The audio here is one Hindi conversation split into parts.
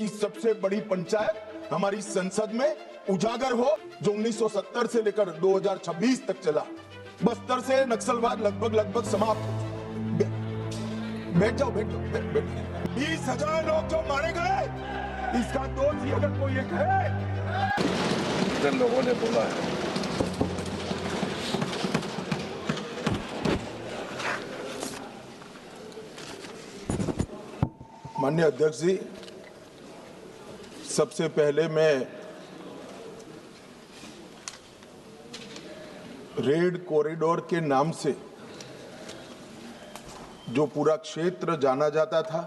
की सबसे बड़ी पंचायत हमारी संसद में उजागर हो, जो 1970 से लेकर 2026 तक चला। बस्तर से नक्सलवाद लगभग समाप्त हो। बैठो 20,000 लोग जो मारे गए, इसका दोषी अगर कोई एक है, लोगों ने बोला है। माननीय अध्यक्ष जी, सबसे पहले मैं रेड कॉरिडोर के नाम से जो पूरा क्षेत्र जाना जाता था,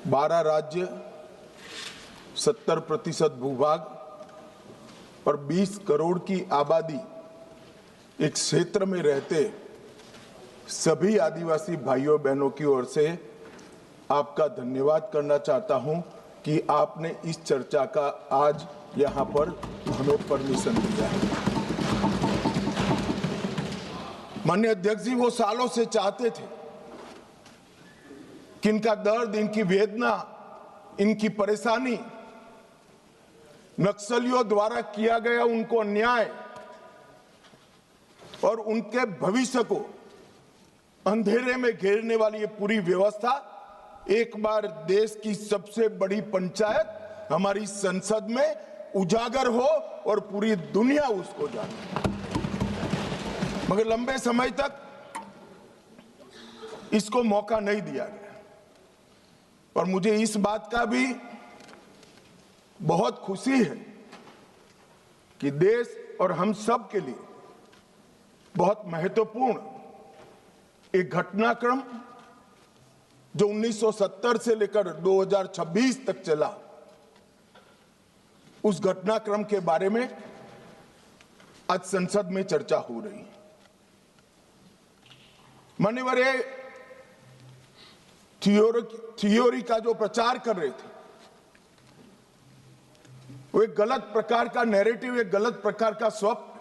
12 राज्य, 70% भूभाग और 20 करोड़ की आबादी एक क्षेत्र में रहते सभी आदिवासी भाइयों बहनों की ओर से आपका धन्यवाद करना चाहता हूं कि आपने इस चर्चा का आज यहां पर हमें परमिशन दिया है। माननीय अध्यक्ष जी, वो सालों से चाहते थे कि इनका दर्द, इनकी वेदना, इनकी परेशानी, नक्सलियों द्वारा किया गया उनको अन्याय और उनके भविष्य को अंधेरे में घेरने वाली ये पूरी व्यवस्था एक बार देश की सबसे बड़ी पंचायत हमारी संसद में उजागर हो और पूरी दुनिया उसको जाने। मगर लंबे समय तक इसको मौका नहीं दिया गया और मुझे इस बात का भी बहुत खुशी है कि देश और हम सब के लिए बहुत महत्वपूर्ण एक घटनाक्रम जो 1970 से लेकर 2026 तक चला, उस घटनाक्रम के बारे में आज संसद में चर्चा हो रही है। मान्यवर, थियोरी का जो प्रचार कर रहे थे, वो एक गलत प्रकार का नैरेटिव, एक गलत प्रकार का स्वप्न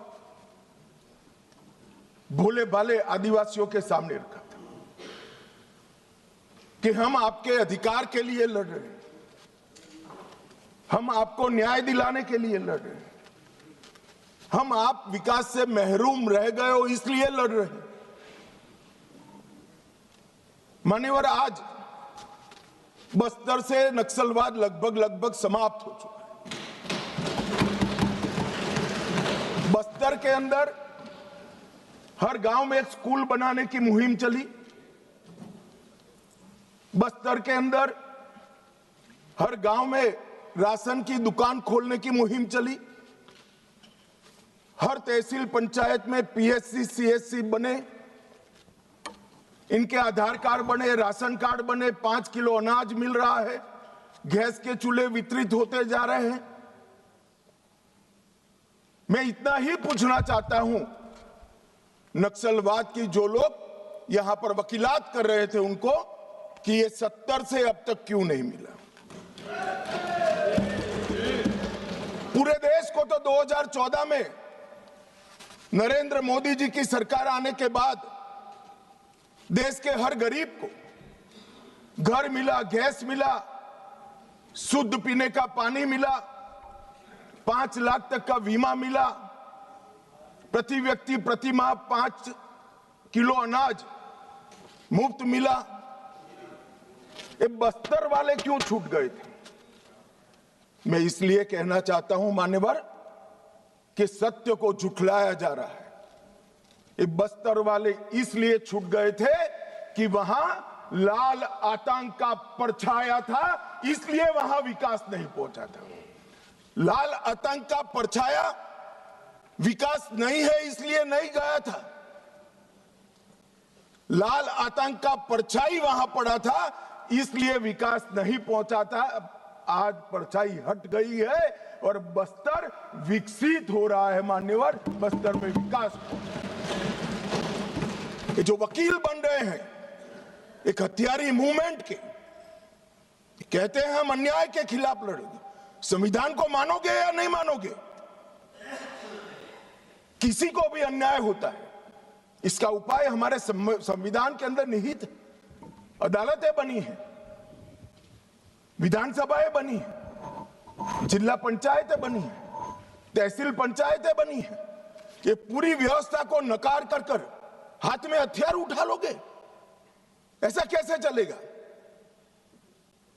भोले भाले आदिवासियों के सामने रखा था कि हम आपके अधिकार के लिए लड़ रहे हैं, हम आपको न्याय दिलाने के लिए लड़ रहे हैं, हम आप विकास से महरूम रह गए हो इसलिए लड़ रहे हैं। मान्यवर, आज बस्तर से नक्सलवाद लगभग समाप्त हो चुका है। बस्तर के अंदर हर गांव में एक स्कूल बनाने की मुहिम चली। बस्तर के अंदर हर गांव में राशन की दुकान खोलने की मुहिम चली। हर तहसील पंचायत में पीएचसी, सीएचसी बने, इनके आधार कार्ड बने, राशन कार्ड बने, 5 किलो अनाज मिल रहा है, गैस के चूल्हे वितरित होते जा रहे हैं। मैं इतना ही पूछना चाहता हूं, नक्सलवाद की जो लोग यहां पर वकीलात कर रहे थे उनको, कि ये 70 से अब तक क्यों नहीं मिला। पूरे देश को तो 2014 में नरेंद्र मोदी जी की सरकार आने के बाद देश के हर गरीब को घर मिला, गैस मिला, शुद्ध पीने का पानी मिला, 5 लाख तक का बीमा मिला, प्रति व्यक्ति प्रति माह 5 किलो अनाज मुफ्त मिला। ये बस्तर वाले क्यों छूट गए थे? मैं इसलिए कहना चाहता हूं मान्यवर कि सत्य को झुठलाया जा रहा है। ये बस्तर वाले इसलिए छूट गए थे कि वहां लाल आतंक का परछाया था, इसलिए वहां विकास नहीं पहुंचा था। लाल आतंक का परछाया विकास नहीं है इसलिए नहीं गया था। लाल आतंक का परछाई वहां पड़ा था इसलिए विकास नहीं पहुंचा था। आज परछाई हट गई है और बस्तर विकसित हो रहा है। मान्यवर, बस्तर में विकास। ये जो वकील बन रहे हैं एक हथियारी मूवमेंट के, कहते हैं हम अन्याय के खिलाफ लड़ेंगे। संविधान को मानोगे या नहीं मानोगे? किसी को भी अन्याय होता है, इसका उपाय हमारे संविधान के अंदर निहित है। अदालतें बनी हैं, विधानसभाएं बनी है, जिला पंचायतें बनी है, तहसील पंचायतें बनी है। ये पूरी व्यवस्था को नकार कर हाथ में हथियार उठा लोगे, ऐसा कैसे चलेगा?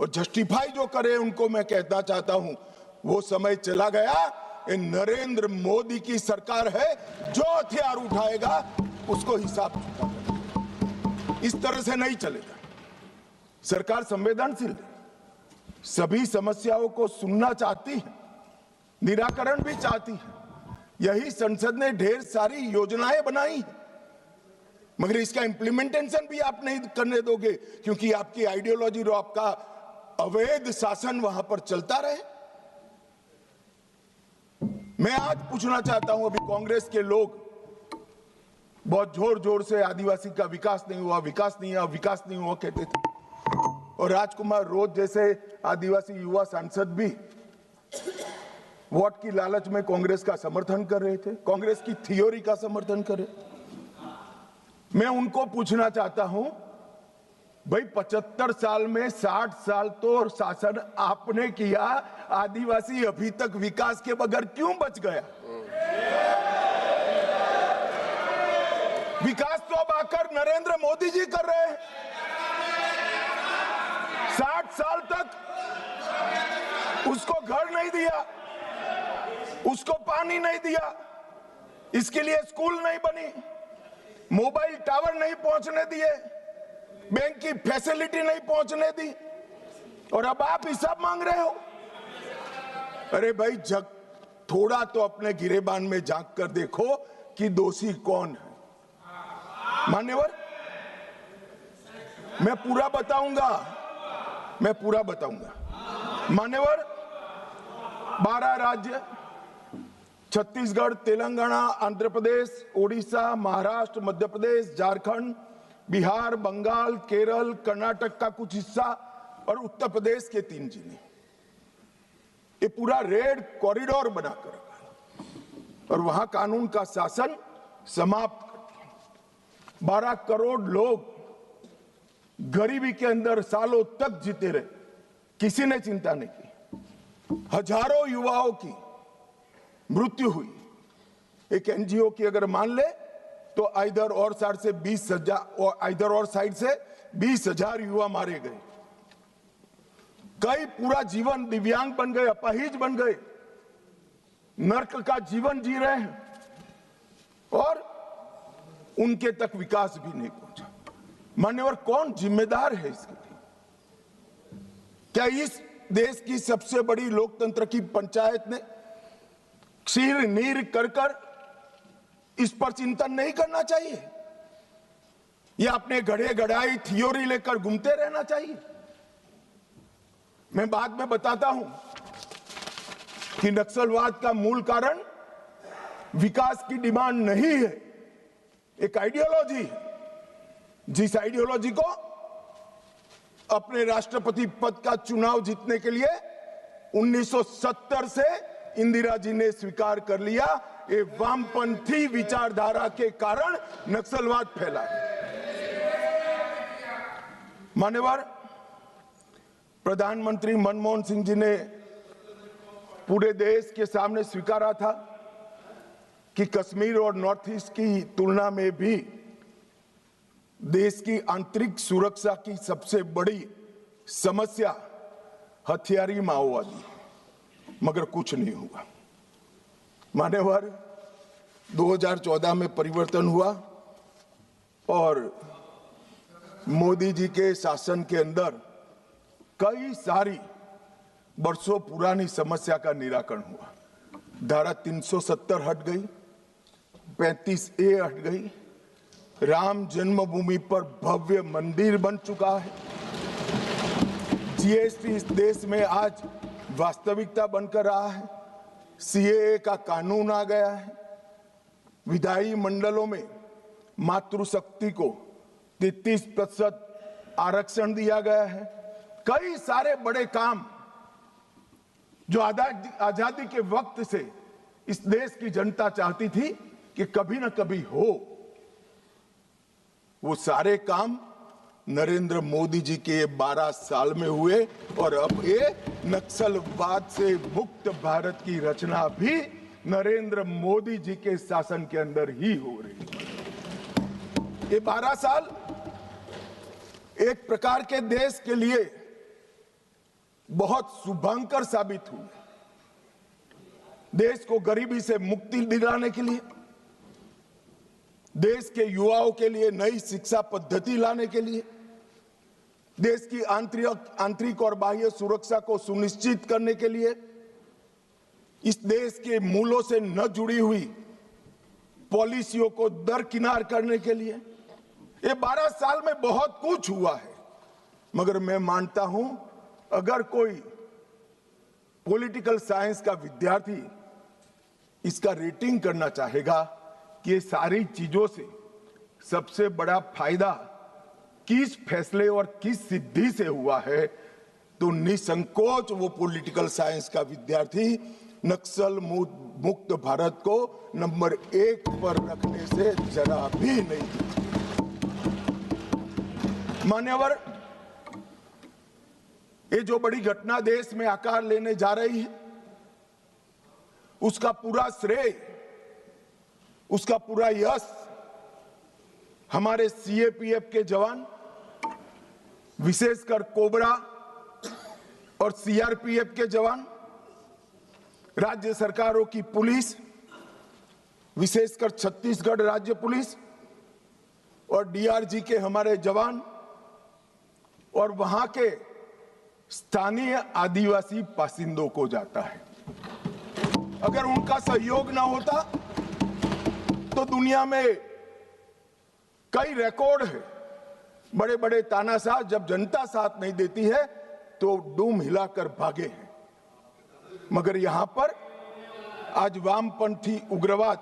और जस्टिफाई जो करे उनको मैं कहना चाहता हूं, वो समय चला गया। ये नरेंद्र मोदी की सरकार है, जो हथियार उठाएगा उसको हिसाब चुकाना। इस तरह से नहीं चलेगा। सरकार संवेदनशील है, सभी समस्याओं को सुनना चाहती है, निराकरण भी चाहती है। यही संसद ने ढेर सारी योजनाएं बनाई है, मगर इसका इंप्लीमेंटेशन भी आप नहीं करने दोगे, क्योंकि आपकी आइडियोलॉजी और आपका अवैध शासन वहां पर चलता रहे। मैं आज पूछना चाहता हूं, अभी कांग्रेस के लोग बहुत जोर जोर से आदिवासी का विकास नहीं हुआ, विकास नहीं हुआ, विकास नहीं हुआ कहते थे, और राजकुमार रोज जैसे आदिवासी युवा सांसद भी वोट की लालच में कांग्रेस का समर्थन कर रहे थे, कांग्रेस की थ्योरी का समर्थन कर रहे। मैं उनको पूछना चाहता हूं, भाई 75 साल में 60 साल तो शासन आपने किया, आदिवासी अभी तक विकास के बगैर क्यों बच गया? विकास तो अब आकर नरेंद्र मोदी जी कर रहे हैं। 60 साल तक उसको घर नहीं दिया, उसको पानी नहीं दिया, इसके लिए स्कूल नहीं बनी, मोबाइल टावर नहीं पहुंचने दिए, बैंक की फैसिलिटी नहीं पहुंचने दी, और अब आप हिसाब मांग रहे हो। अरे भाई, जग थोड़ा तो अपने गिरेबान में झांक कर देखो कि दोषी कौन है। मान्यवर, मैं पूरा बताऊंगा। मान्यवर, 12 राज्य, छत्तीसगढ़, तेलंगाना, आंध्र प्रदेश, ओडिशा, महाराष्ट्र, मध्य प्रदेश, झारखंड, बिहार, बंगाल, केरल, कर्नाटक का कुछ हिस्सा और उत्तर प्रदेश के 3 जिले, ये पूरा रेड कॉरिडोर बनाकर रखा, और वहां कानून का शासन समाप्त कर दिया। 12 करोड़ लोग गरीबी के अंदर सालों तक जीते रहे, किसी ने चिंता नहीं की। हजारों युवाओं की मृत्यु हुई। एक एनजीओ की अगर मान ले तो इधर और साइड से 20,000 युवा मारे गए। कई पूरा जीवन दिव्यांग बन गए, अपाहिज बन गए, नर्क का जीवन जी रहे हैं, और उनके तक विकास भी नहीं पहुंचा। मान्यवर, कौन जिम्मेदार है इसके लिए? क्या इस देश की सबसे बड़ी लोकतंत्र की पंचायत ने क्षीर नीर कर इस पर चिंतन नहीं करना चाहिए, या अपने गढ़े गढ़ाई थ्योरी लेकर घूमते रहना चाहिए? मैं बाद में बताता हूं कि नक्सलवाद का मूल कारण विकास की डिमांड नहीं है, एक आइडियोलॉजी है। जिस आइडियोलॉजी को अपने राष्ट्रपति पद का चुनाव जीतने के लिए 1970 से इंदिरा जी ने स्वीकार कर लिया। ये वामपंथी विचारधारा के कारण नक्सलवाद फैला है। मान्यवर, प्रधानमंत्री मनमोहन सिंह जी ने पूरे देश के सामने स्वीकारा था कि कश्मीर और नॉर्थ ईस्ट की तुलना में भी देश की आंतरिक सुरक्षा की सबसे बड़ी समस्या हथियारी माओवादी, मगर कुछ नहीं हुआ। मान्यवर, 2014 में परिवर्तन हुआ और मोदी जी के शासन के अंदर कई सारी वर्षों पुरानी समस्या का निराकरण हुआ। धारा 370 हट गई, 35A हट गई, राम जन्मभूमि पर भव्य मंदिर बन चुका है, जीएसटी इस देश में आज वास्तविकता बनकर रहा है, सीएए का कानून आ गया है, विधायी मंडलों में मातृशक्ति को 33% आरक्षण दिया गया है। कई सारे बड़े काम जो आजादी के वक्त से इस देश की जनता चाहती थी कि कभी ना कभी हो, वो सारे काम नरेंद्र मोदी जी के 12 साल में हुए और अब ये नक्सलवाद से मुक्त भारत की रचना भी नरेंद्र मोदी जी के शासन के अंदर ही हो रही है। ये 12 साल एक प्रकार के देश के लिए बहुत शुभंकर साबित हुए। देश को गरीबी से मुक्ति दिलाने के लिए, देश के युवाओं के लिए नई शिक्षा पद्धति लाने के लिए, देश की आंतरिक और बाह्य सुरक्षा को सुनिश्चित करने के लिए, इस देश के मूलों से न जुड़ी हुई पॉलिसियों को दरकिनार करने के लिए ये 12 साल में बहुत कुछ हुआ है। मगर मैं मानता हूं, अगर कोई पॉलिटिकल साइंस का विद्यार्थी इसका रेटिंग करना चाहेगा कि ये सारी चीजों से सबसे बड़ा फायदा किस फैसले और किस सिद्धि से हुआ है, तो निसंकोच वो पॉलिटिकल साइंस का विद्यार्थी नक्सल मुक्त भारत को नंबर 1 पर रखने से जरा भी नहीं। मान्यवर, ये जो बड़ी घटना देश में आकार लेने जा रही है, उसका पूरा श्रेय, उसका पूरा यश हमारे सीएपीएफ के जवान, विशेषकर कोबरा और सीआरपीएफ के जवान, राज्य सरकारों की पुलिस, विशेषकर छत्तीसगढ़ राज्य पुलिस और डीआरजी के हमारे जवान और वहां के स्थानीय आदिवासी बासिंदों को जाता है। अगर उनका सहयोग ना होता तो दुनिया में कई रिकॉर्ड है। बड़े बड़े तानाशाह जब जनता साथ नहीं देती है तो डूम हिलाकर भागे हैं। मगर यहां पर आज वामपंथी उग्रवाद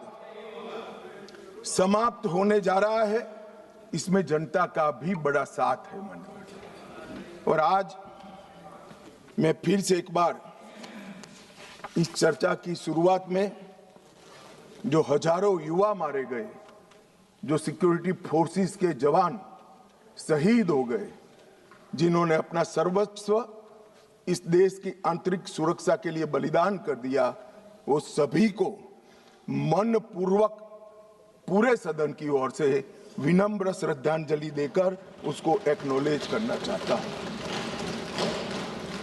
समाप्त होने जा रहा है, इसमें जनता का भी बड़ा साथ है। और आज मैं फिर से एक बार इस चर्चा की शुरुआत में जो हजारों युवा मारे गए, जो सिक्योरिटी फोर्सेस के जवान शहीद हो गए, जिन्होंने अपना सर्वस्व इस देश की आंतरिक सुरक्षा के लिए बलिदान कर दिया, वो सभी को मन पूर्वक पूरे सदन की ओर से विनम्र श्रद्धांजलि देकर उसको एक्नॉलेज करना चाहता हूं।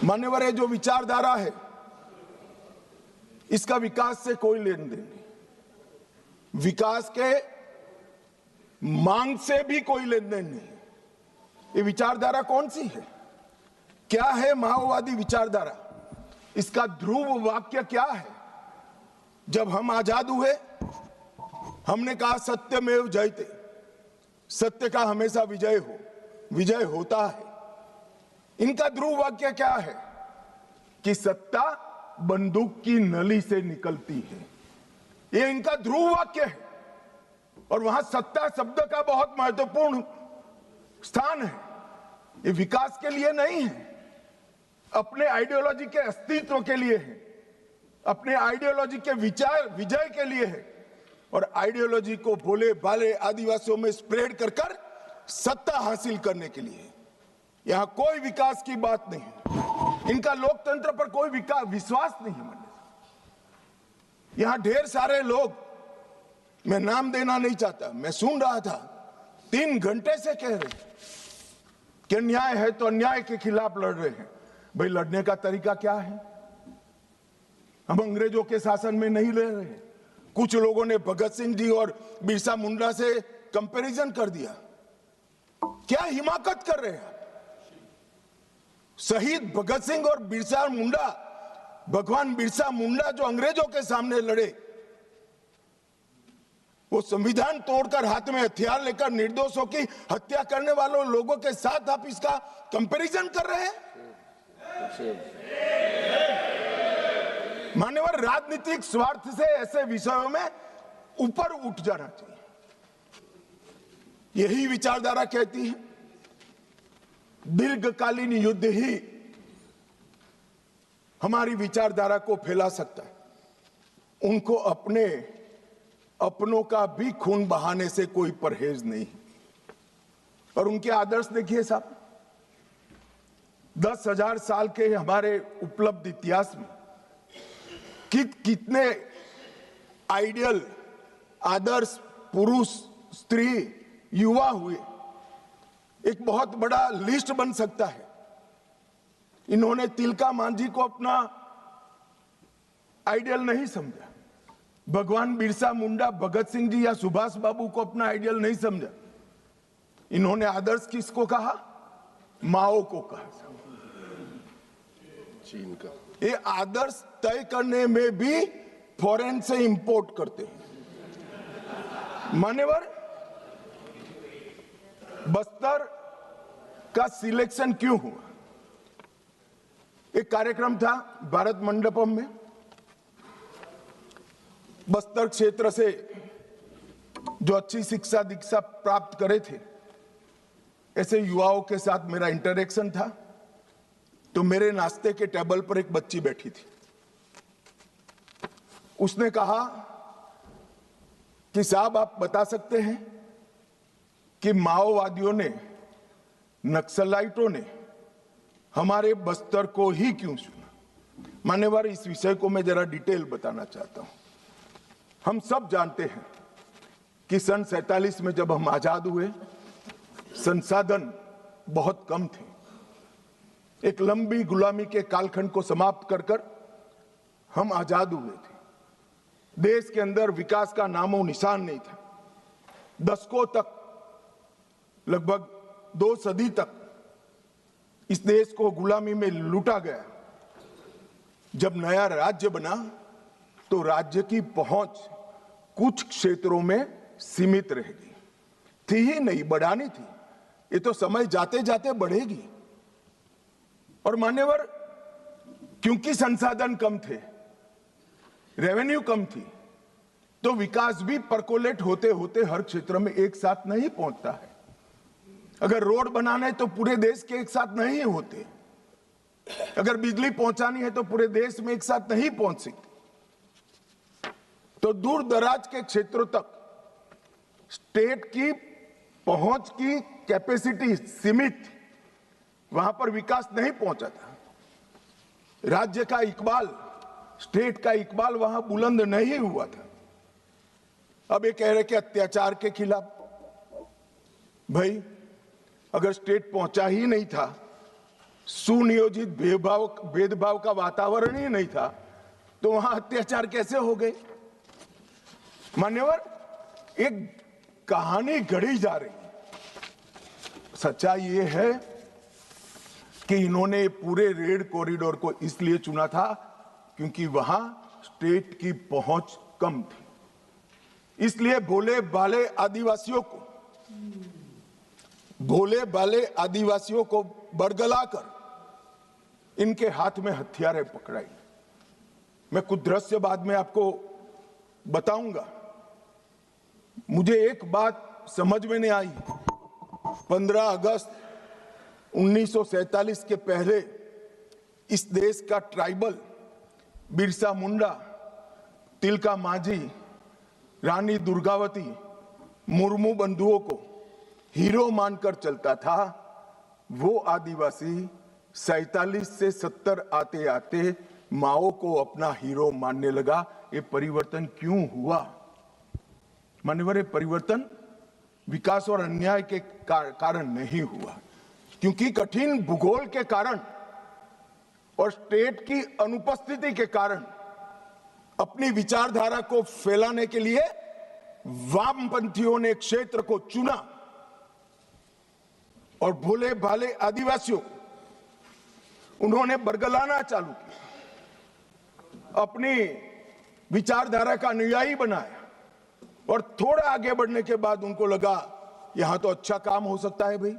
मान्यवर, जो विचारधारा है इसका विकास से कोई लेन देन नहीं, विकास के मांग से भी कोई लेन देन नहीं। ये विचारधारा कौन सी है? क्या है माओवादी विचारधारा? इसका ध्रुव वाक्य क्या है? जब हम आजाद हुए हमने कहा सत्यमेव जयते, सत्य का हमेशा विजय होता है। इनका ध्रुव वाक्य क्या है? कि सत्ता बंदूक की नली से निकलती है। ये इनका ध्रुव वाक्य है और वहां सत्ता शब्द का बहुत महत्वपूर्ण स्थान है। ये विकास के लिए नहीं है, अपने आइडियोलॉजी के अस्तित्व के लिए है, अपने आइडियोलॉजी के विजय के लिए है और आइडियोलॉजी को भोले भाले आदिवासियों में स्प्रेड कर सत्ता हासिल करने के लिए। यहां कोई विकास की बात नहीं है। इनका लोकतंत्र पर कोई विश्वास नहीं है। यहां ढेर सारे लोग, मैं नाम देना नहीं चाहता, मैं सुन रहा था, 3 घंटे से कह रहे हैं कि अन्याय है तो अन्याय के खिलाफ लड़ रहे हैं। भाई, लड़ने का तरीका क्या है? हम अंग्रेजों के शासन में नहीं लड़ रहे हैं। कुछ लोगों ने भगत सिंह जी और बिरसा मुंडा से कंपैरिजन कर दिया। क्या हिमाकत कर रहे हैं? शहीद भगत सिंह और बिरसा मुंडा, भगवान बिरसा मुंडा जो अंग्रेजों के सामने लड़े, वो संविधान तोड़कर हाथ में हथियार लेकर निर्दोषों की हत्या करने वालों लोगों के साथ आप इसका कंपैरिजन कर रहे हैं? मान्यवर, राजनीतिक स्वार्थ से ऐसे विषयों में ऊपर उठ जाना चाहिए। यही विचारधारा कहती है दीर्घकालीन युद्ध ही हमारी विचारधारा को फैला सकता है। उनको अपनों का भी खून बहाने से कोई परहेज नहीं। और उनके आदर्श देखिए साहब, 10,000 साल के हमारे उपलब्ध इतिहास में कितने आइडियल आदर्श पुरुष, स्त्री, युवा हुए, एक बहुत बड़ा लिस्ट बन सकता है। इन्होंने तिलका मांझी को अपना आइडियल नहीं समझा, भगवान बिरसा मुंडा, भगत सिंह जी या सुभाष बाबू को अपना आइडियल नहीं समझा। इन्होंने आदर्श किसको कहा? माओ को कहा। चीन का ये आदर्श तय करने में भी फॉरेन से इंपोर्ट करते हैं। मान्यवर, बस्तर का सिलेक्शन क्यों हुआ? एक कार्यक्रम था भारत मंडपम में, बस्तर क्षेत्र से जो अच्छी शिक्षा दीक्षा प्राप्त करे थे, ऐसे युवाओं के साथ मेरा इंटरेक्शन था। तो मेरे नाश्ते के टेबल पर एक बच्ची बैठी थी। उसने कहा कि साहब, आप बता सकते हैं कि माओवादियों ने, नक्सलाइटों ने हमारे बस्तर को ही क्यों चुना? मान्यवर, इस विषय को मैं जरा डिटेल बताना चाहता हूं। हम सब जानते हैं कि सन 47 में जब हम आजाद हुए, संसाधन बहुत कम थे। एक लंबी गुलामी के कालखंड को समाप्त कर कर हम आजाद हुए थे। देश के अंदर विकास का नामो निशान नहीं था। दशकों तक, लगभग 2 सदी तक इस देश को गुलामी में लूटा गया। जब नया राज्य बना तो राज्य की पहुंच कुछ क्षेत्रों में सीमित रह गई थी ही नहीं, बढ़ानी थी। ये तो समय जाते जाते बढ़ेगी। और मान्यवर, क्योंकि संसाधन कम थे, रेवेन्यू कम थी, तो विकास भी परकोलेट होते होते हर क्षेत्र में एक साथ नहीं पहुंचता है। अगर रोड बनाना है तो पूरे देश के एक साथ नहीं होते। अगर बिजली पहुंचानी है तो पूरे देश में एक साथ नहीं पहुंच सकती। तो दूर दराज के क्षेत्रों तक स्टेट की पहुंच की कैपेसिटी सीमित, वहां पर विकास नहीं पहुंचा था। राज्य का इकबाल, स्टेट का इकबाल वहां बुलंद नहीं हुआ था। अब ये कह रहे कि अत्याचार के खिलाफ, भाई अगर स्टेट पहुंचा ही नहीं था, सुनियोजित भेदभाव का वातावरण ही नहीं था, तो वहां अत्याचार कैसे हो गए? मान्यवर, एक कहानी गढ़ी जा रही है। सच्चाई ये है कि इन्होंने पूरे रेड कॉरिडोर को इसलिए चुना था क्योंकि वहां स्टेट की पहुंच कम थी। इसलिए भोले भाले आदिवासियों को बरगलाकर इनके हाथ में हथियारें पकड़ाई। मैं कुछ दृश्य बाद में आपको बताऊंगा। मुझे एक बात समझ में नहीं आई। 15 अगस्त 1947 के पहले इस देश का ट्राइबल बिरसा मुंडा, तिलका मांझी, रानी दुर्गावती, मुर्मू बंधुओं को हीरो मानकर चलता था। वो आदिवासी 47 से 70 आते आते माओ को अपना हीरो मानने लगा। ये परिवर्तन क्यों हुआ? मान्यवर, ये परिवर्तन विकास और अन्याय के कारण नहीं हुआ, क्योंकि कठिन भूगोल के कारण और स्टेट की अनुपस्थिति के कारण अपनी विचारधारा को फैलाने के लिए वामपंथियों ने क्षेत्र को चुना और भोले भाले आदिवासियों को उन्होंने बरगलाना चालू किया, अपनी विचारधारा का अनुयायी बनाया। और थोड़ा आगे बढ़ने के बाद उनको लगा यहां तो अच्छा काम हो सकता है भाई,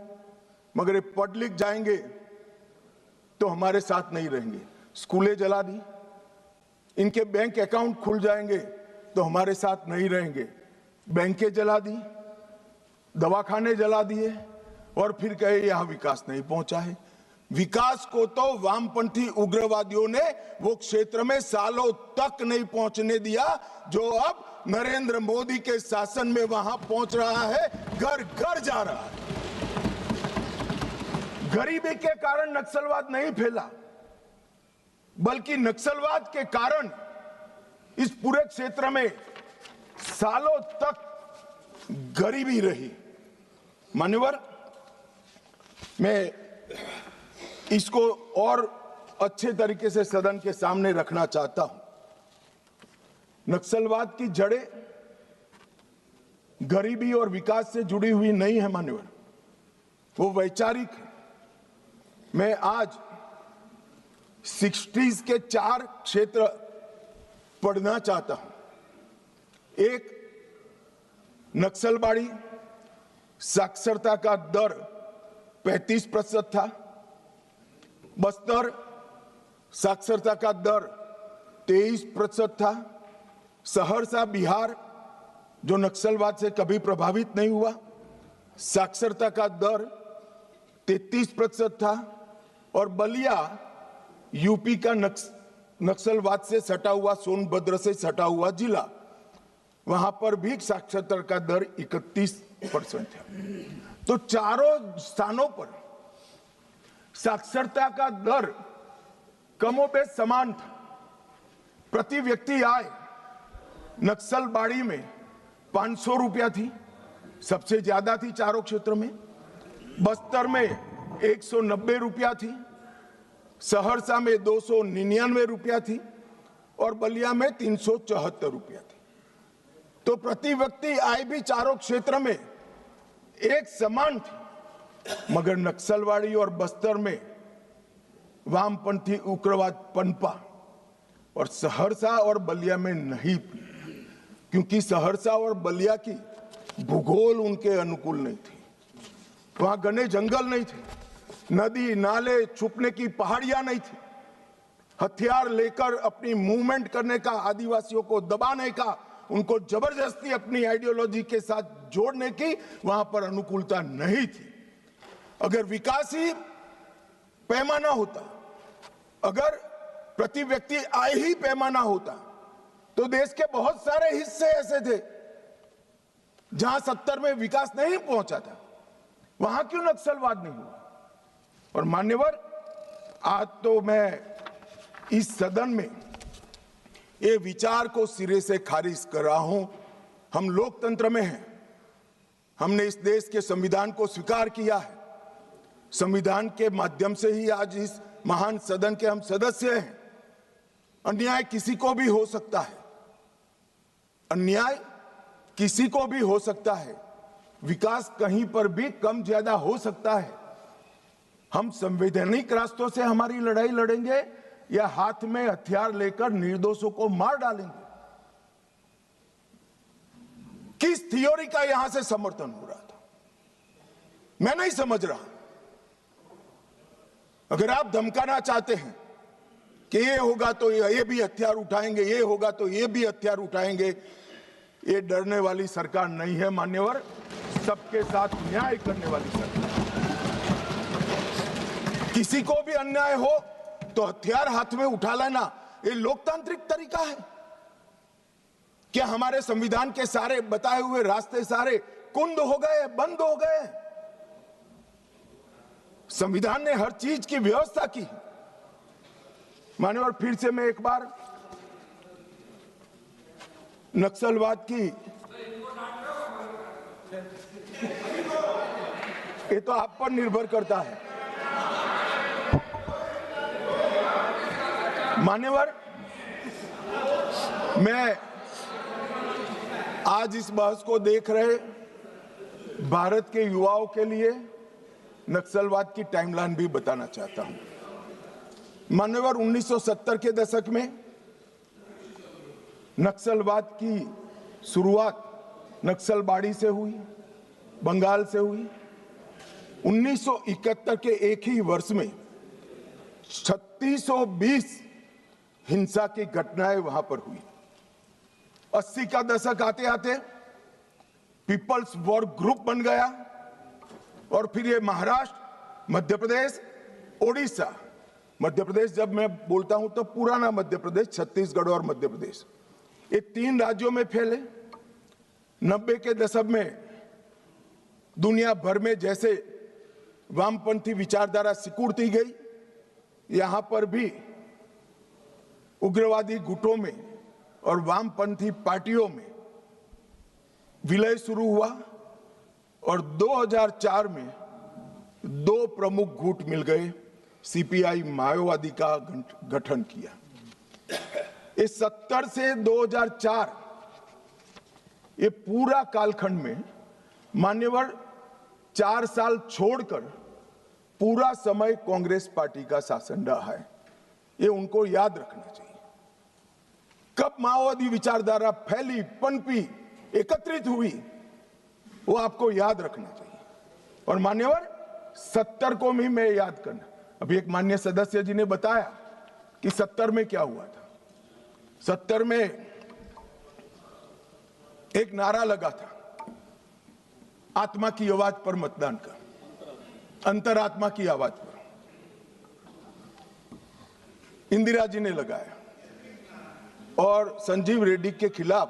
मगर ये पढ़ लिख जाएंगे तो हमारे साथ नहीं रहेंगे। स्कूलें जला दी, इनके बैंक अकाउंट खुल जाएंगे तो हमारे साथ नहीं रहेंगे। बैंकें जला दी, दवाखाने जला दिए और फिर कहे यहां विकास नहीं पहुंचा है। विकास को तो वामपंथी उग्रवादियों ने वो क्षेत्र में सालों तक नहीं पहुंचने दिया, जो अब नरेंद्र मोदी के शासन में वहां पहुंच रहा है, घर घर जा रहा है। गरीबी के कारण नक्सलवाद नहीं फैला, बल्कि नक्सलवाद के कारण इस पूरे क्षेत्र में सालों तक गरीबी रही। मान्यवर, मैं इसको और अच्छे तरीके से सदन के सामने रखना चाहता हूं। नक्सलवाद की जड़ें गरीबी और विकास से जुड़ी हुई नहीं है मान्यवर, वो वैचारिक है। मैं आज 60s के 4 क्षेत्र पढ़ना चाहता हूं। एक, नक्सलबाड़ी, साक्षरता का दर 35% था। बस्तर, साक्षरता का दर 23% था। सहरसा, बिहार, जो नक्सलवाद से कभी प्रभावित नहीं हुआ, साक्षरता का दर 33% था। और बलिया, यूपी का नक्सलवाद से सटा हुआ, सोनभद्र से सटा हुआ जिला, वहां पर भी साक्षरता का दर 31% है। तो चारों स्थानों पर साक्षरता का दर कमोबेश समान था। प्रति व्यक्ति आय नक्सलबाड़ी में 500 रुपया थी, सबसे ज्यादा थी चारों क्षेत्र में। बस्तर में 190 रुपया थी, सहरसा में 299 रुपया थी और बलिया में 374 रुपया थी। तो प्रति व्यक्ति आय भी चारों क्षेत्र में एक समान थी, मगर नक्सलवाड़ी और बस्तर में वामपंथी उग्रवाद पनपा और सहरसा और बलिया में नहीं, क्योंकि सहरसा और बलिया की भूगोल उनके अनुकूल नहीं थी। वहां घने जंगल नहीं थे, नदी नाले, छुपने की पहाड़ियां नहीं थी। हथियार लेकर अपनी मूवमेंट करने का, आदिवासियों को दबाने का, उनको जबरदस्ती अपनी आइडियोलॉजी के साथ जोड़ने की वहां पर अनुकूलता नहीं थी। अगर विकासी पैमाना होता, अगर प्रति व्यक्ति आय ही पैमाना होता, तो देश के बहुत सारे हिस्से ऐसे थे जहां 70 में विकास नहीं पहुंचा था। वहां क्यों नक्सलवाद नहीं हुआ? और मान्यवर, आज तो मैं इस सदन में ये विचार को सिरे से खारिज कर रहा हूं। हम लोकतंत्र में हैं, हमने इस देश के संविधान को स्वीकार किया है। संविधान के माध्यम से ही आज इस महान सदन के हम सदस्य हैं। अन्याय किसी को भी हो सकता है, अन्याय किसी को भी हो सकता है, विकास कहीं पर भी कम ज्यादा हो सकता है। हम संवैधानिक रास्तों से हमारी लड़ाई लड़ेंगे या हाथ में हथियार लेकर निर्दोषों को मार डालेंगे? किस थ्योरी का यहां से समर्थन हो रहा था, मैं नहीं समझ रहा। अगर आप धमकाना चाहते हैं कि ये होगा तो ये भी हथियार उठाएंगे, ये होगा तो ये भी हथियार उठाएंगे, ये डरने वाली सरकार नहीं है मान्यवर, सबके साथ न्याय करने वाली सरकार। किसी को भी अन्याय हो तो हथियार हाथ में उठा लेना, ये लोकतांत्रिक तरीका है क्या? हमारे संविधान के सारे बताए हुए रास्ते सारे कुंद हो गए, बंद हो गए? संविधान ने हर चीज की व्यवस्था की। मान्यवर, फिर से मैं एक बार नक्सलवाद की, ये तो आप पर निर्भर करता है मान्यवर। मैं आज इस बहस को देख रहे भारत के युवाओं के लिए नक्सलवाद की टाइमलाइन भी बताना चाहता हूं। मान्यवर, 1970 के दशक में नक्सलवाद की शुरुआत नक्सलबाड़ी से हुई, बंगाल से हुई। 1971 के एक ही वर्ष में 3620 हिंसा की घटनाएं वहां पर हुई। 80 का दशक आते आते पीपल्स वॉर ग्रुप बन गया और फिर ये महाराष्ट्र, मध्य प्रदेश, ओडिशा, मध्य प्रदेश जब मैं बोलता हूं तो पुराना मध्य प्रदेश, छत्तीसगढ़ और मध्य प्रदेश, ये 3 राज्यों में फैले। 90 के दशक में दुनिया भर में जैसे वामपंथी विचारधारा सिकुड़ती गई। यहां पर भी उग्रवादी गुटों में और वामपंथी पार्टियों में विलय शुरू हुआ और 2004 में दो प्रमुख गुट मिल गए, सीपीआई माओवादी का गठन किया। इस 70 से 2004 ये पूरा कालखंड में मान्यवर 4 साल छोड़कर पूरा समय कांग्रेस पार्टी का शासन रहा है। ये उनको याद रखना चाहिए। कब माओवादी विचारधारा फैली, पनपी, एकत्रित हुई, वो आपको याद रखना चाहिए। और मान्यवर 70 को भी मैं याद करना। अभी एक माननीय सदस्य जी ने बताया कि 70 में क्या हुआ था। 70 में एक नारा लगा था, आत्मा की आवाज पर मतदान का, अंतरात्मा की आवाज पर। इंदिरा जी ने लगाया और संजीव रेड्डी के खिलाफ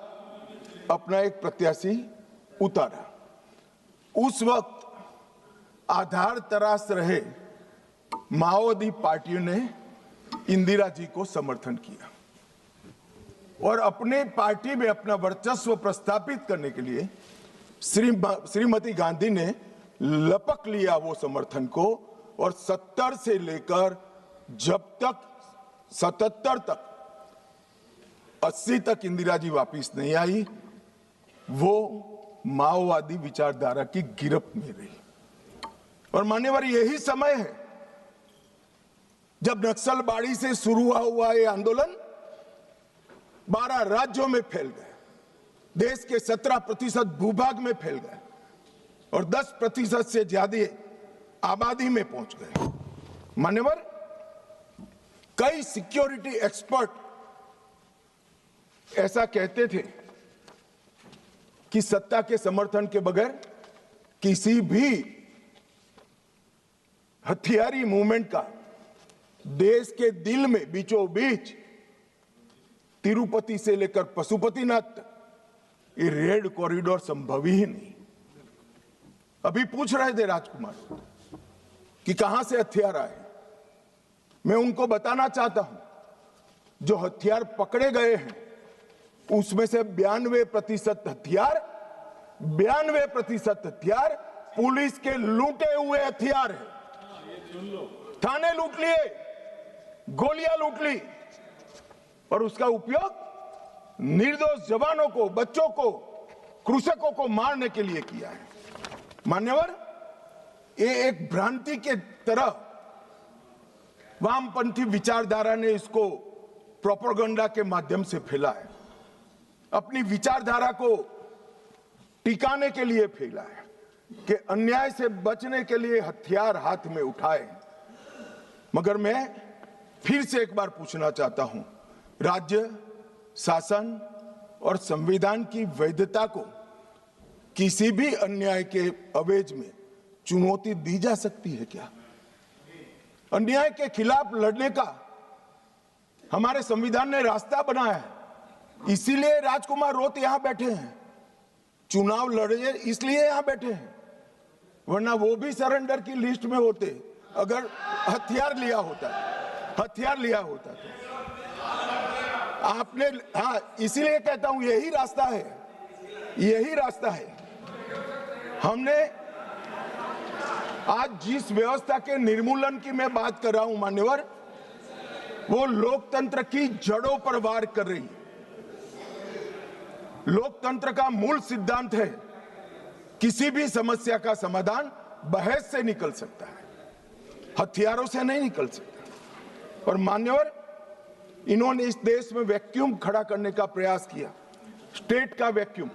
अपना एक प्रत्याशी उतारा। उस वक्त आधार तराश रहे माओवादी पार्टियों ने इंदिरा जी को समर्थन किया और अपने पार्टी में अपना वर्चस्व प्रस्थापित करने के लिए श्रीमती गांधी ने लपक लिया वो समर्थन को। और 70 से लेकर जब तक 77 तक 80 तक इंदिरा जी वापिस नहीं आई, वो माओवादी विचारधारा की गिरफ्त में रही। और मान्यवर यही समय है जब नक्सलबाड़ी से शुरू हुआ ये आंदोलन 12 राज्यों में फैल गए, देश के 17% भूभाग में फैल गए और 10% से ज्यादा आबादी में पहुंच गए। मान्यवर कई सिक्योरिटी एक्सपर्ट ऐसा कहते थे कि सत्ता के समर्थन के बगैर किसी भी हथियारी मूवमेंट का देश के दिल में बीचों बीच तिरुपति से लेकर पशुपतिनाथ तक ये रेड कॉरिडोर संभव ही नहीं। अभी पूछ रहे थे राजकुमार कि कहां से हथियार आए। मैं उनको बताना चाहता हूं, जो हथियार पकड़े गए हैं उसमें से 92% हथियार पुलिस के लूटे हुए हथियार हैं। थाने लूट लिए, गोलियां लूट ली और उसका उपयोग निर्दोष जवानों को, बच्चों को, कृषकों को मारने के लिए किया है। मान्यवर ये एक भ्रांति के तरह वामपंथी विचारधारा ने इसको प्रोपेगेंडा के माध्यम से फैला है, अपनी विचारधारा को टिकाने के लिए फैला है कि अन्याय से बचने के लिए हथियार हाथ में उठाए। मगर मैं फिर से एक बार पूछना चाहता हूं, राज्य शासन और संविधान की वैधता को किसी भी अन्याय के अवेज में चुनौती दी जा सकती है क्या? अन्याय के खिलाफ लड़ने का हमारे संविधान ने रास्ता बनाया है, इसीलिए राजकुमार रोत यहां बैठे हैं, चुनाव लड़े इसलिए यहां बैठे हैं, वरना वो भी सरेंडर की लिस्ट में होते अगर हथियार लिया होता तो आपने। हाँ, इसीलिए कहता हूं यही रास्ता है। हमने आज जिस व्यवस्था के निर्मूलन की मैं बात कर रहा हूं मान्यवर, वो लोकतंत्र की जड़ों पर वार कर रही है। लोकतंत्र का मूल सिद्धांत है किसी भी समस्या का समाधान बहस से निकल सकता है, हथियारों से नहीं निकल सकता। और मान्यवर इन्होंने इस देश में वैक्यूम खड़ा करने का प्रयास किया, स्टेट का वैक्यूम,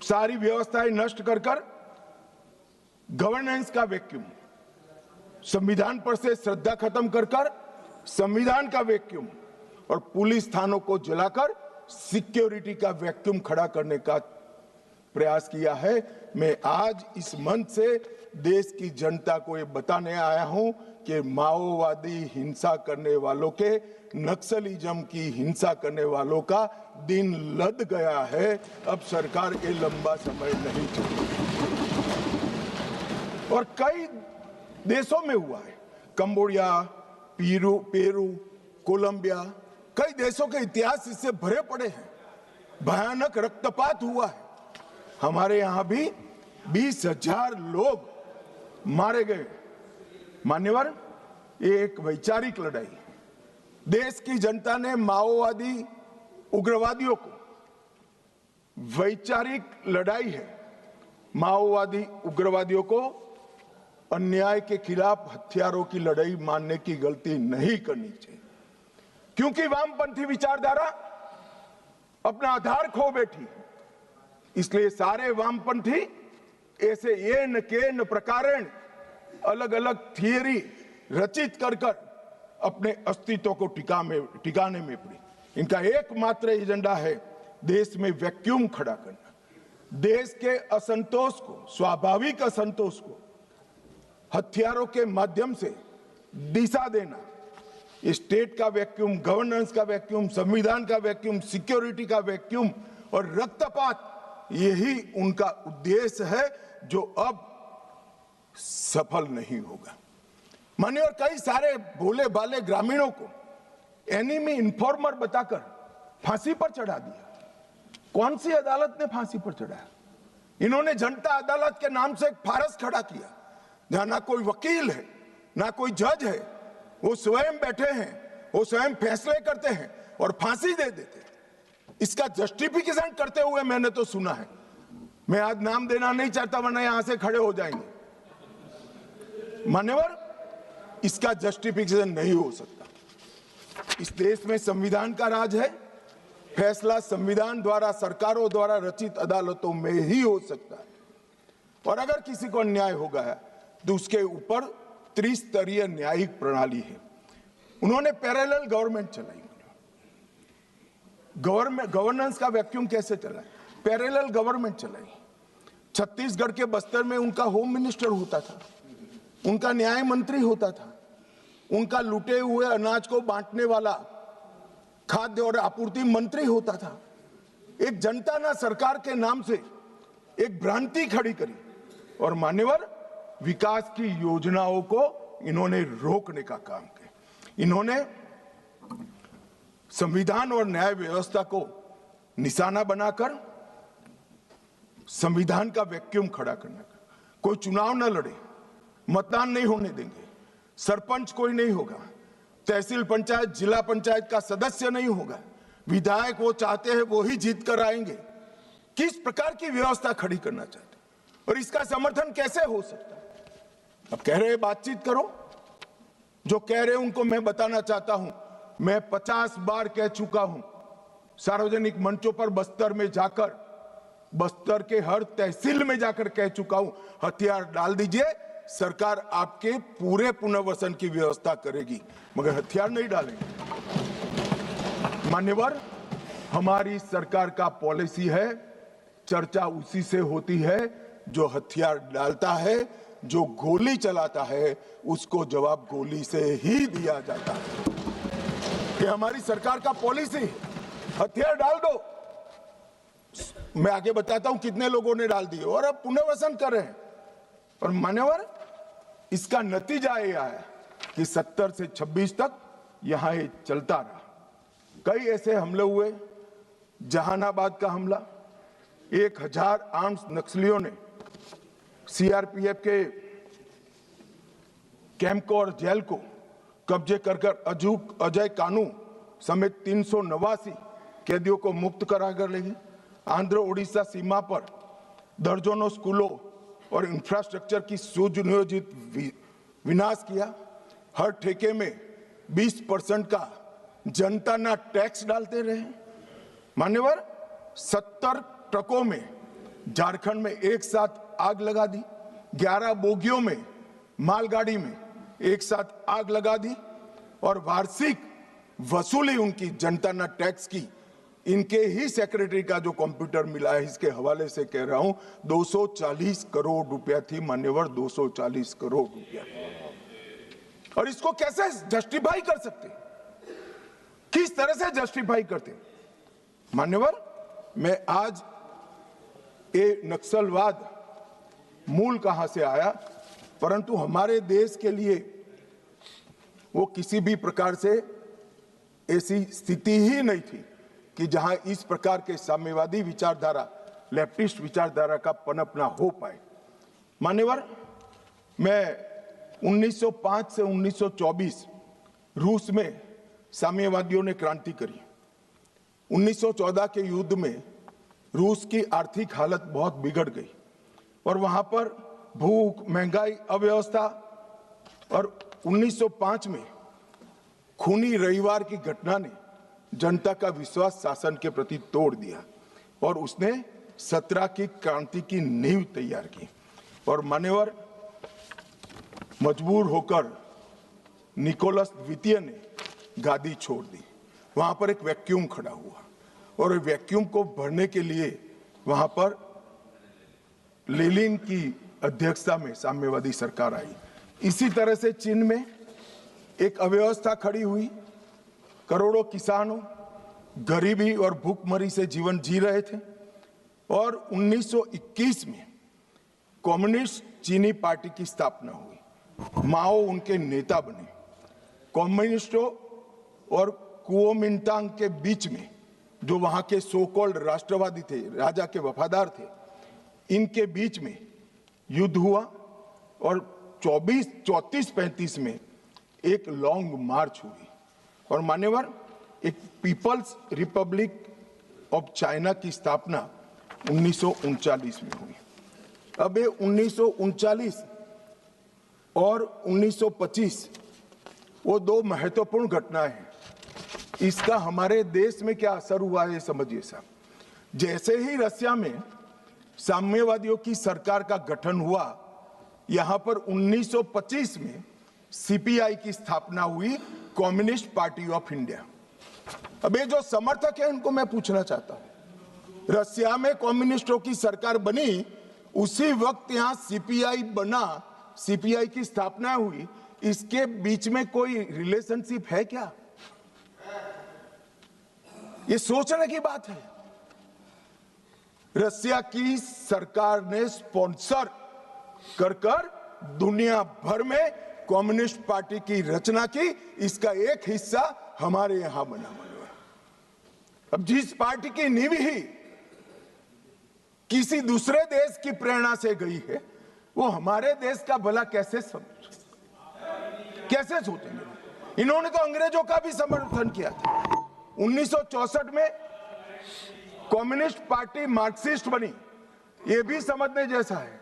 सारी व्यवस्थाएं नष्ट कर गवर्नेंस का वैक्यूम, संविधान पर से श्रद्धा खत्म कर संविधान का वैक्यूम और पुलिस थानों को जलाकर सिक्योरिटी का वैक्यूम खड़ा करने का प्रयास किया है। मैं आज इस मंच से देश की जनता को ये बताने आया हूं कि माओवादी हिंसा करने वालों के, नक्सलिज्म की हिंसा करने वालों का दिन लद गया है। अब सरकार ये लंबा समय नहीं चलेगी। और कई देशों में हुआ है, कंबोडिया, पेरू, कोलंबिया, कई देशों के इतिहास इससे भरे पड़े हैं। भयानक रक्तपात हुआ है। हमारे यहां भी 20,000 लोग मारे गए। मान्यवर, ये एक वैचारिक लड़ाई है। देश की जनता ने माओवादी उग्रवादियों को, वैचारिक लड़ाई है, माओवादी उग्रवादियों को अन्याय के खिलाफ हथियारों की लड़ाई मानने की गलती नहीं करनी चाहिए, क्योंकि वामपंथी विचारधारा अपना आधार खो बैठी। इसलिए सारे वामपंथी ऐसे येन केन प्रकारेण अलग अलग थियरी रचित कर अपने अस्तित्व को टिकाने में पड़ी। इनका एकमात्र एजेंडा है देश में वैक्यूम खड़ा करना, देश के असंतोष को, स्वाभाविक असंतोष को हथियारों के माध्यम से दिशा देना। स्टेट का वैक्यूम, गवर्नेंस का वैक्यूम, संविधान का वैक्यूम, सिक्योरिटी का वैक्यूम और रक्तपात, यही उनका उद्देश्य है जो अब सफल नहीं होगा। मानिए, और कई सारे भोले भाले ग्रामीणों को एनिमी इन्फॉर्मर बताकर फांसी पर चढ़ा दिया। कौन सी अदालत ने फांसी पर चढ़ाया? इन्होंने जनता अदालत के नाम से एक फारस खड़ा किया, जहां ना कोई वकील है, ना कोई जज है, वो स्वयं बैठे हैं, वो स्वयं फैसले करते हैं और फांसी दे देते हैं। इसका जस्टिफिकेशन करते हुए मैंने तो सुना है। मैं आज नाम देना नहीं चाहता, वरना यहां से खड़े हो जाएंगे। मान्यवर, इसका जस्टिफिकेशन नहीं हो सकता। इस देश में संविधान का राज है। फैसला संविधान द्वारा, सरकारों द्वारा रचित अदालतों में ही हो सकता है। और अगर किसी को अन्याय होगा है तो उसके ऊपर त्रिस्तरीय न्यायिक प्रणाली है। उन्होंने पैरेलल गवर्नमेंट चलाई। गवर्नेंस का वैक्यूम कैसे चला? पैरेलल गवर्नमेंट चलाई। छत्तीसगढ़ के बस्तर में उनका होम मिनिस्टर होता था, उनका न्याय मंत्री होता था, उनका लूटे हुए अनाज को बांटने वाला खाद्य और आपूर्ति मंत्री होता था। एक जनता ना सरकार के नाम से एक भ्रांति खड़ी करी और मान्यवर, विकास की योजनाओं को इन्होंने रोकने का काम किया। इन्होंने संविधान और न्याय व्यवस्था को निशाना बनाकर संविधान का वैक्यूम खड़ा करने का। कोई चुनाव न लड़े, मतदान नहीं होने देंगे, सरपंच कोई नहीं होगा, तहसील पंचायत, जिला पंचायत का सदस्य नहीं होगा, विधायक वो चाहते हैं वो ही जीत कर आएंगे। किस प्रकार की व्यवस्था खड़ी करना चाहते हैं और इसका समर्थन कैसे हो सकता है? अब कह रहे बातचीत करो, जो कह रहे उनको मैं बताना चाहता हूं, मैं 50 बार कह चुका हूं सार्वजनिक मंचों पर, बस्तर में जाकर, बस्तर के हर तहसील में जाकर कह चुका हूं, हथियार डाल दीजिए, सरकार आपके पूरे पुनर्वसन की व्यवस्था करेगी, मगर हथियार नहीं डालेंगे। मान्यवर, हमारी सरकार का पॉलिसी है, चर्चा उसी से होती है जो हथियार डालता है, जो गोली चलाता है उसको जवाब गोली से ही दिया जाता है। ये हमारी सरकार का पॉलिसी, हथियार डाल दो। मैं आगे बताता हूं कितने लोगों ने डाल दिए और अब पुनर्वसन कर रहे हैं। और मान्यवर, इसका नतीजा यह आया कि 70 से 26 तक यहां ये चलता रहा। कई ऐसे हमले हुए, जहानाबाद का हमला, 1000 आर्म्स नक्सलियों ने सीआरपीएफ के कैंप को और जेल को कब्जे कर अजय कानू समेत 389 कैदियों को मुक्त कराकर ले गए। आंध्र ओडिशा सीमा पर दर्जनों स्कूलों और इंफ्रास्ट्रक्चर की सुनियोजित विनाश किया। हर ठेके में 20% का जनता ना टैक्स डालते रहे। मान्यवर, 70 ट्रकों में झारखंड में एक साथ आग लगा दी, 11 बोगियों में मालगाड़ी में एक साथ आग लगा दी और वार्षिक वसूली उनकी जनता ना टैक्स की, इनके ही सेक्रेटरी का जो कंप्यूटर मिला है, इसके हवाले से कह रहा हूं, 240 करोड़ रुपया थी। मान्यवर, 240 करोड़ रुपया। और इसको कैसे जस्टिफाई कर सकते, किस तरह से जस्टिफाई करते? मान्यवर, मैं आज ये नक्सलवाद मूल कहां से आया परंतु हमारे देश के लिए वो किसी भी प्रकार से ऐसी स्थिति ही नहीं थी कि जहां इस प्रकार के साम्यवादी विचारधारा, लेफ्टिस्ट विचारधारा का पनपना हो पाए। मान्यवर, मैं 1905 से 1924 रूस में साम्यवादियों ने क्रांति करी। 1914 के युद्ध में रूस की आर्थिक हालत बहुत बिगड़ गई और वहां पर भूख, महंगाई, अव्यवस्था, और 1905 में खूनी रविवार की घटना ने जनता का विश्वास शासन के प्रति तोड़ दिया और उसने 17 की क्रांति की नींव तैयार की। और मान्यवर, मजबूर होकर निकोलस द्वितीय ने गादी छोड़ दी। वहां पर एक वैक्यूम खड़ा हुआ और वैक्यूम को भरने के लिए वहां पर लेनिन की अध्यक्षता में साम्यवादी सरकार आई। इसी तरह से चीन में एक अव्यवस्था खड़ी हुई। करोड़ों किसानों गरीबी और भूखमरी से जीवन जी रहे थे और 1921 में कम्युनिस्ट चीनी पार्टी की स्थापना हुई। माओ उनके नेता बने। कम्युनिस्टों और कुओमिंटांग के बीच में, जो वहां के सो कॉल्ड राष्ट्रवादी थे, राजा के वफादार थे, इनके बीच में युद्ध हुआ और 34-35 में एक लॉन्ग मार्च हुई और मान्यवर, एक पीपल्स रिपब्लिक ऑफ चाइना की स्थापना 1939 में हुई। अब ये 1939 और 1925 वो दो महत्वपूर्ण घटनाएं हैं। इसका हमारे देश में क्या असर हुआ है समझिए साहब। जैसे ही रसिया में साम्यवादियों की सरकार का गठन हुआ, यहां पर 1925 में सीपीआई की स्थापना हुई, कम्युनिस्ट पार्टी ऑफ इंडिया। अब ये जो समर्थक है उनको मैं पूछना चाहता हूं, रसिया में कम्युनिस्टों की सरकार बनी, उसी वक्त यहां सीपीआई बना, सीपीआई की स्थापना हुई, इसके बीच में कोई रिलेशनशिप है क्या? ये सोचने की बात है। रसिया की सरकार ने स्पॉन्सर कर दुनिया भर में कम्युनिस्ट पार्टी की रचना की। इसका एक हिस्सा हमारे यहां बना हुआ है। अब जिस पार्टी की नींव ही किसी दूसरे देश की प्रेरणा से गई है, वो हमारे देश का भला कैसे सोचेंगे? इन्होंने तो अंग्रेजों का भी समर्थन किया था। 1964 में कम्युनिस्ट पार्टी मार्क्सिस्ट बनी। यह भी समझने जैसा है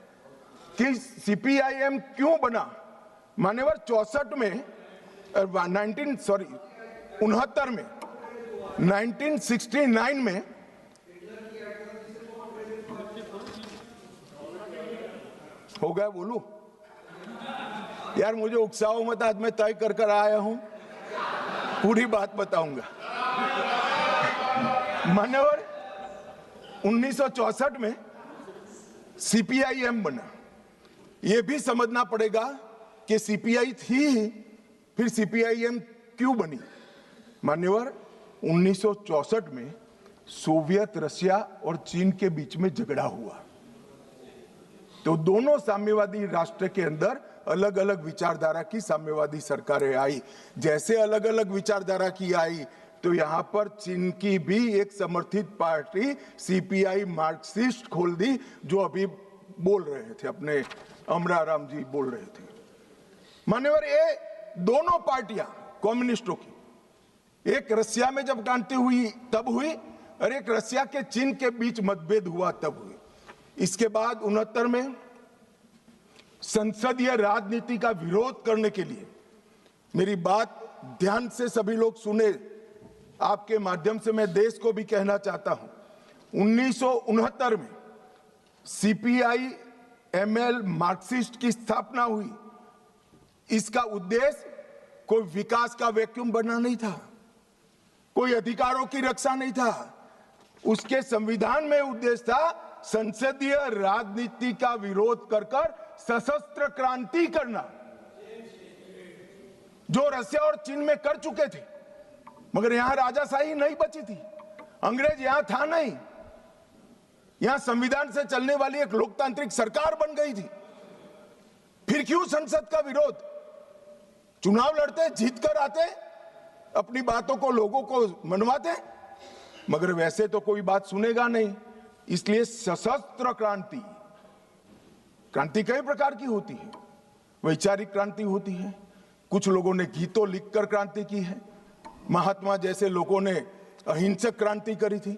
कि सीपीआईएम क्यों बना। मान्यवर, 64 में 1969 में हो गया। बोलूं यार, मुझे उकसाओ मत, आज मैं तय कर आया हूं, पूरी बात बताऊंगा। मान्यवर, 1964 में सीपीआईएम बना। यह भी समझना पड़ेगा कि सीपीआई थी, फिर सीपीआईएम क्यों बनी। मान्यवर, 1964 में सोवियत रशिया और चीन के बीच में झगड़ा हुआ, तो दोनों साम्यवादी राष्ट्र के अंदर अलग अलग विचारधारा की साम्यवादी सरकारें आई। जैसे अलग अलग विचारधारा की आई, तो यहां पर चीन की भी एक समर्थित पार्टी सीपीआई मार्क्सिस्ट खोल दी, जो अभी बोल रहे थे, अपने अमराराम जी बोल रहे थे। मान्यवर, ये दोनों पार्टियां कम्युनिस्टों की, एक रसिया में जब क्रांति हुई तब हुई, और एक रसिया के चीन के बीच मतभेद हुआ तब हुई। इसके बाद 69 में संसदीय राजनीति का विरोध करने के लिए, मेरी बात ध्यान से सभी लोग सुने, आपके माध्यम से मैं देश को भी कहना चाहता हूं, 1969 में सीपीआई एमएल मार्क्सिस्ट की स्थापना हुई। इसका उद्देश्य कोई विकास का वैक्यूम बनना नहीं था, कोई अधिकारों की रक्षा नहीं था। उसके संविधान में उद्देश्य था संसदीय राजनीति का विरोध कर सशस्त्र क्रांति करना, जो रसिया और चीन में कर चुके थे। मगर यहां राजाशाही नहीं बची थी, अंग्रेज यहां था नहीं, यहां संविधान से चलने वाली एक लोकतांत्रिक सरकार बन गई थी। फिर फिर क्यों संसद का विरोध? चुनाव लड़ते, जीत कर आते, अपनी बातों को लोगों को मनवाते, मगर वैसे तो कोई बात सुनेगा नहीं। इसलिए सशस्त्र क्रांति, क्रांति कई प्रकार की होती है। वैचारिक क्रांति होती है, कुछ लोगों ने गीतों लिखकर क्रांति की है, महात्मा जैसे लोगों ने अहिंसक क्रांति करी थी।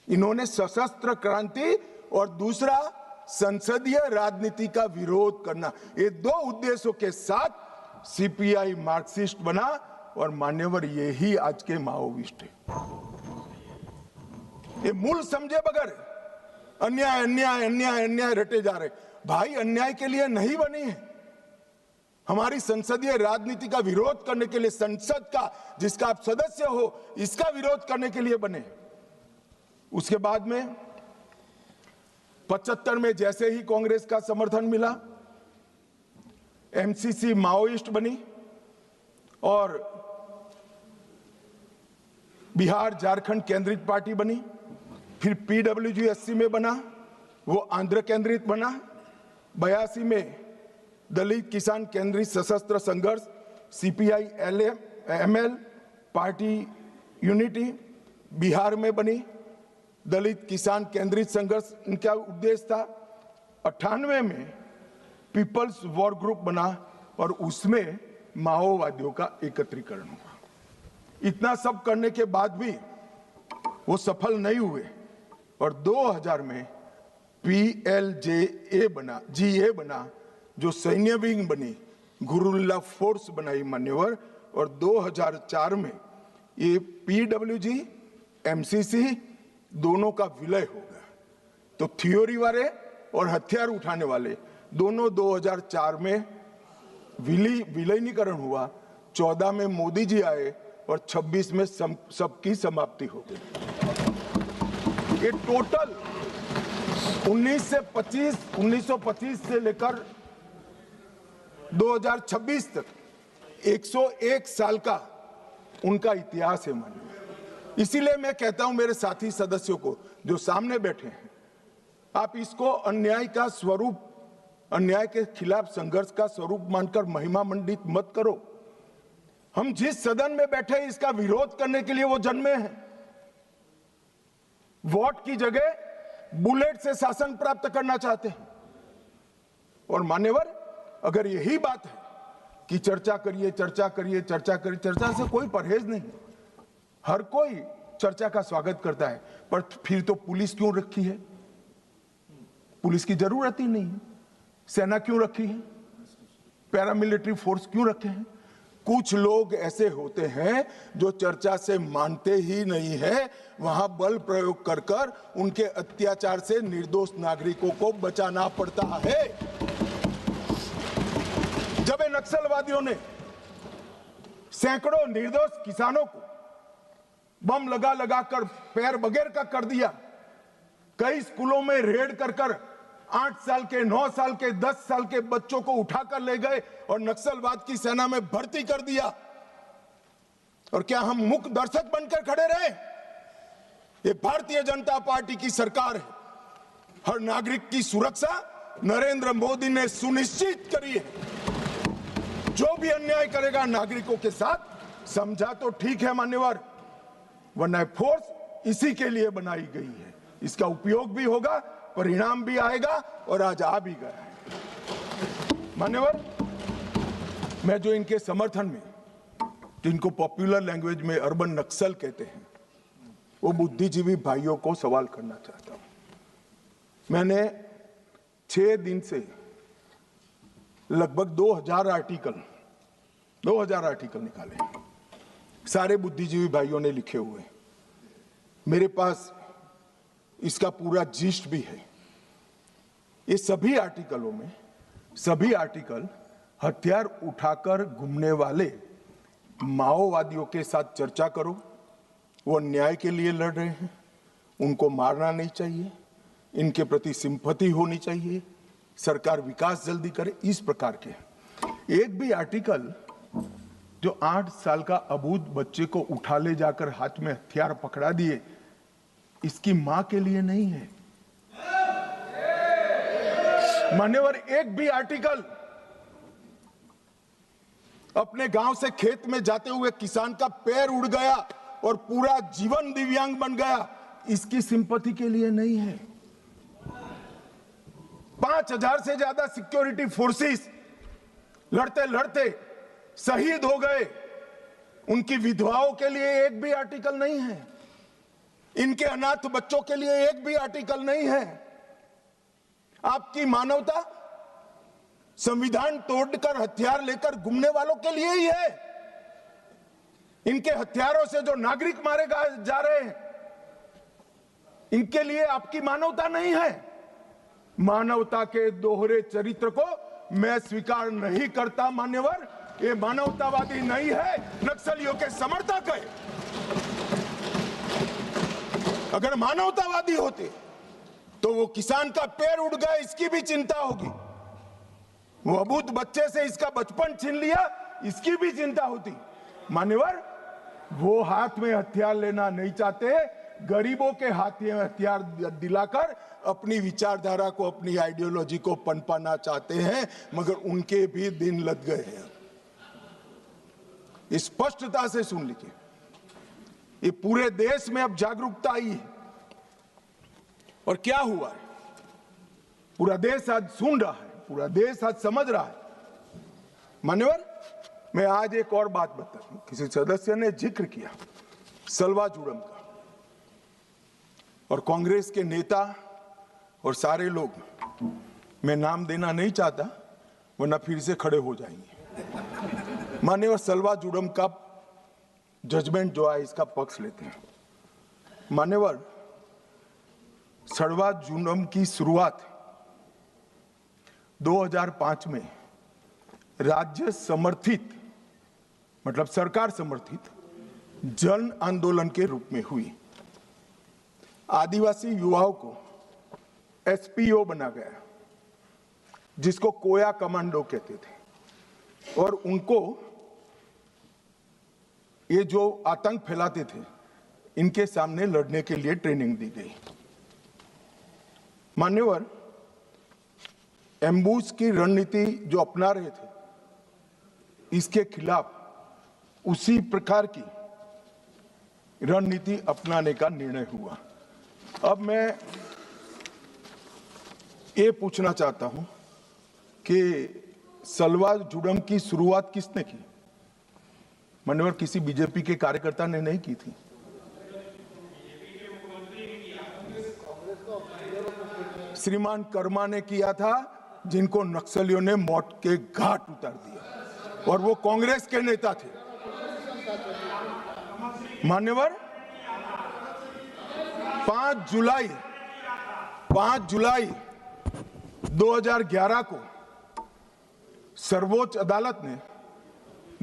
इन्होंने सशस्त्र क्रांति और दूसरा संसदीय राजनीति का विरोध करना, ये दो उद्देश्यों के साथ सीपीआई मार्क्सिस्ट बना और मान्यवर यही आज के माओविस्ट है। ये मूल समझे बगैर अन्याय अन्याय अन्याय अन्याय रटे जा रहे। भाई अन्याय के लिए नहीं बनी है, हमारी संसदीय राजनीति का विरोध करने के लिए, संसद का जिसका आप सदस्य हो इसका विरोध करने के लिए बने। उसके बाद में 75 में जैसे ही कांग्रेस का समर्थन मिला, एमसीसी माओइस्ट बनी और बिहार झारखंड केंद्रित पार्टी बनी। फिर पीडब्ल्यूजी 80 में बना, वो आंध्र केंद्रित बना। 82 में दलित किसान केंद्रित सशस्त्र संघर्ष CPI ML party unity Bihar में बनी। दलित किसान केंद्रित संघर्ष इनका उद्देश्य था। 98 में पीपल्स वॉर ग्रुप बना और उसमें माओवादियों का एकत्रीकरण हुआ। इतना सब करने के बाद भी वो सफल नहीं हुए और 2000 में PLJA बना, GA बना, जो सैन्य विंग बनी, गुरुल्ला फोर्स बनाई मान्यवर। और 2004 में ये PWG MCC दोनों का विलय हो गया। तो थ्योरी वाले और हथियार उठाने वाले दोनों 2004 में विलीनीकरण हुआ। 14 में मोदी जी आए और 26 में सबकी समाप्ति हो गई। ये टोटल 1925 से लेकर 2026 तक 101 साल का उनका इतिहास है मानिए। इसीलिए मैं कहता हूं मेरे साथी सदस्यों को जो सामने बैठे हैं, आप इसको अन्याय का स्वरूप, अन्याय के खिलाफ संघर्ष का स्वरूप मानकर महिमा मंडित मत करो। हम जिस सदन में बैठे इसका विरोध करने के लिए वो जन्मे हैं। वोट की जगह बुलेट से शासन प्राप्त करना चाहते हैं। और मान्यवर, अगर यही बात है कि चर्चा करिए चर्चा करिए चर्चा करिए, चर्चा से कोई परहेज नहीं, हर कोई चर्चा का स्वागत करता है, पर फिर तो पुलिस क्यों रखी है? पुलिस की जरूरत ही नहीं है। सेना क्यों रखी है? पैरामिलिट्री फोर्स क्यों रखे हैं? कुछ लोग ऐसे होते हैं जो चर्चा से मानते ही नहीं है, वहां बल प्रयोग कर कर उनके अत्याचार से निर्दोष नागरिकों को बचाना पड़ता है। जब नक्सलवादियों ने सैकड़ों निर्दोष किसानों को बम लगा लगा कर पैर बगैर का कर दिया, कई स्कूलों में रेड कर कर 8 साल के, 9 साल के, 10 साल के बच्चों को उठाकर ले गए और नक्सलवाद की सेना में भर्ती कर दिया। और क्या हम मूक दर्शक बनकर खड़े रहे? ये भारतीय जनता पार्टी की सरकार है। हर नागरिक की सुरक्षा नरेंद्र मोदी ने सुनिश्चित करी है। जो भी अन्याय करेगा नागरिकों के साथ, समझा तो ठीक है मान्यवर, वरना फोर्स इसी के लिए बनाई गई है। इसका उपयोग भी होगा, परिणाम भी आएगा और आज आ भी गया है। मान्यवर, मैं जो इनके समर्थन में, जिनको पॉपुलर लैंग्वेज में अर्बन नक्सल कहते हैं, वो बुद्धिजीवी भाइयों को सवाल करना चाहता हूं। मैंने 6 दिन से लगभग 2000 आर्टिकल निकाले, सारे बुद्धिजीवी भाइयों ने लिखे हुए। मेरे पास इसका पूरा जिस्ट भी है। ये सभी आर्टिकलों में, सभी आर्टिकल हथियार उठाकर घूमने वाले माओवादियों के साथ चर्चा करो, वो न्याय के लिए लड़ रहे हैं, उनको मारना नहीं चाहिए, इनके प्रति सिंपैथी होनी चाहिए, सरकार विकास जल्दी करे, इस प्रकार के। एक भी आर्टिकल जो 8 साल का अबूझ बच्चे को उठा ले जाकर हाथ में हथियार पकड़ा दिए, इसकी मां के लिए नहीं है। मान्यवर, एक भी आर्टिकल अपने गांव से खेत में जाते हुए किसान का पैर उड़ गया और पूरा जीवन दिव्यांग बन गया, इसकी सिंपैथी के लिए नहीं है। 5000 से ज्यादा सिक्योरिटी फोर्सेस लड़ते लड़ते शहीद हो गए, उनकी विधवाओं के लिए एक भी आर्टिकल नहीं है, इनके अनाथ बच्चों के लिए एक भी आर्टिकल नहीं है। आपकी मानवता संविधान तोड़कर हथियार लेकर घूमने वालों के लिए ही है। इनके हथियारों से जो नागरिक मारे जा रहे हैं, इनके लिए आपकी मानवता नहीं है। मानवता के दोहरे चरित्र को मैं स्वीकार नहीं करता मान्यवर। ये मानवतावादी नहीं है, नक्सलियों के समर्थक है। अगर मानवतावादी होते तो वो किसान का पैर उड़ गया इसकी भी चिंता होगी, वो अबूझ बच्चे से इसका बचपन छीन लिया इसकी भी चिंता होती। मान्यवर, वो हाथ में हथियार लेना नहीं चाहते, गरीबों के हाथ में हथियार दिलाकर अपनी विचारधारा को, अपनी आइडियोलॉजी को पनपाना चाहते हैं, मगर उनके भी दिन लग गए हैं। स्पष्टता से सुन लीजिए, ये पूरे देश में अब जागरूकता आई है। और क्या हुआ है, पूरा देश आज सुन रहा है, पूरा देश आज समझ रहा है। मान्यवर, मैं आज एक और बात बता दूं, किसी सदस्य ने जिक्र किया सलवा जुड़म का, और कांग्रेस के नेता और सारे लोग, मैं नाम देना नहीं चाहता वरना फिर से खड़े हो जाएंगे। मान्यवर, सलवा जुड़म का जजमेंट जो है इसका पक्ष लेते हैं। मान्यवर, सलवा जुड़म की शुरुआत 2005 में राज्य समर्थित, मतलब सरकार समर्थित जन आंदोलन के रूप में हुई। आदिवासी युवाओं को एसपीओ बना गया, जिसको कोया कमांडो कहते थे, और उनको ये जो आतंक फैलाते थे इनके सामने लड़ने के लिए ट्रेनिंग दी गई। मान्यवर, एम्बुश की रणनीति जो अपना रहे थे, इसके खिलाफ उसी प्रकार की रणनीति अपनाने का निर्णय हुआ। अब मैं ये पूछना चाहता हूं कि सलवा जुड़म की शुरुआत किसने की? मान्यवर, किसी बीजेपी के कार्यकर्ता ने नहीं की थी। श्रीमान कर्मा ने किया था, जिनको नक्सलियों ने मौत के घाट उतार दिया, और वो कांग्रेस के नेता थे। मान्यवर, 5 जुलाई 2011 को सर्वोच्च अदालत ने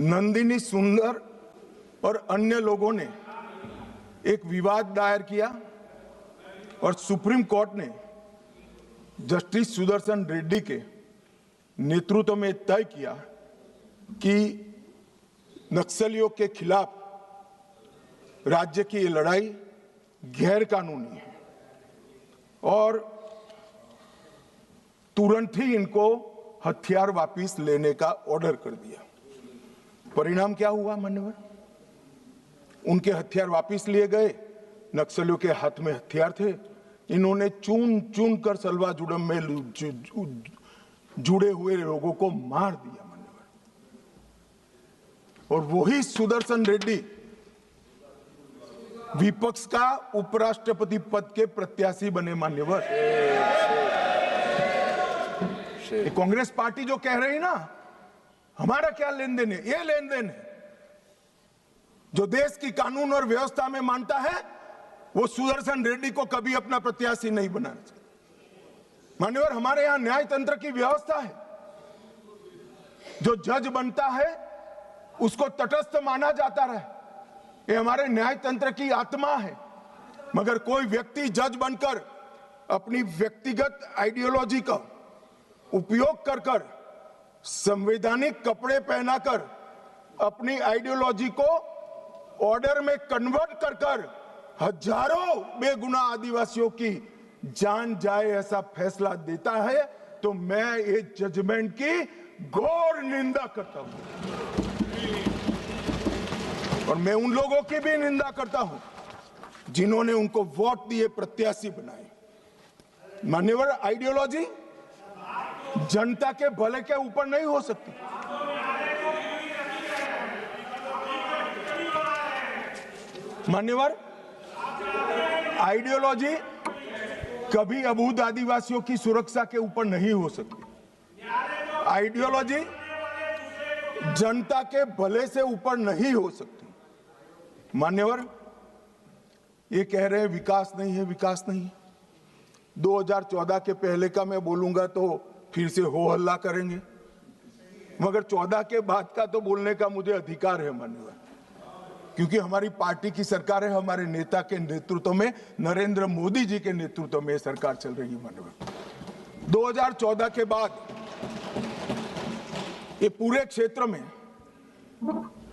नंदिनी सुंदर और अन्य लोगों ने एक विवाद दायर किया, और सुप्रीम कोर्ट ने जस्टिस सुदर्शन रेड्डी के नेतृत्व में तय किया कि नक्सलियों के खिलाफ राज्य की ये लड़ाई गैर कानूनी है, और तुरंत ही इनको हथियार वापस लेने का ऑर्डर कर दिया। परिणाम क्या हुआ मान्यवर? उनके हथियार वापस लिए गए, नक्सलियों के हाथ में हथियार थे, इन्होंने चुन चुन कर सलवा जुड़म में जुड़े हुए लोगों को मार दिया मान्यवर। और वही सुदर्शन रेड्डी विपक्ष का उपराष्ट्रपति पद के प्रत्याशी बने मान्यवर। कांग्रेस पार्टी जो कह रही ना हमारा क्या लेन देन है, ये लेन देन है। जो देश की कानून और व्यवस्था में मानता है वो सुदर्शन रेड्डी को कभी अपना प्रत्याशी नहीं बनाना चाहिए। मान्यवर, हमारे यहां न्यायतंत्र की व्यवस्था है, जो जज बनता है उसको तटस्थ माना जाता रहे, ये हमारे न्यायतंत्र की आत्मा है। मगर कोई व्यक्ति जज बनकर अपनी व्यक्तिगत आइडियोलॉजी का उपयोग कर संवैधानिक कपड़े पहनाकर अपनी आइडियोलॉजी को ऑर्डर में कन्वर्ट कर हजारों बेगुनाह आदिवासियों की जान जाए ऐसा फैसला देता है, तो मैं इस जजमेंट की घोर निंदा करता हूं। और मैं उन लोगों की भी निंदा करता हूं जिन्होंने उनको वोट दिए, प्रत्याशी बनाए। मान्यवर, आइडियोलॉजी जनता के भले के ऊपर नहीं हो सकती। मान्यवर, आइडियोलॉजी कभी अबूझ आदिवासियों की सुरक्षा के ऊपर नहीं हो सकती। आइडियोलॉजी जनता के भले से ऊपर नहीं हो सकती। मान्यवर, ये कह रहे हैं विकास नहीं है, विकास नहीं है। 2014 के पहले का मैं बोलूंगा तो फिर से हो हल्ला करेंगे, मगर 14 के बाद का तो बोलने का मुझे अधिकार है मान्यवर, क्योंकि हमारी पार्टी की सरकार है, हमारे नेता के नेतृत्व में, नरेंद्र मोदी जी के नेतृत्व में सरकार चल रही है मान्यवर। 2014 के बाद ये पूरे क्षेत्र में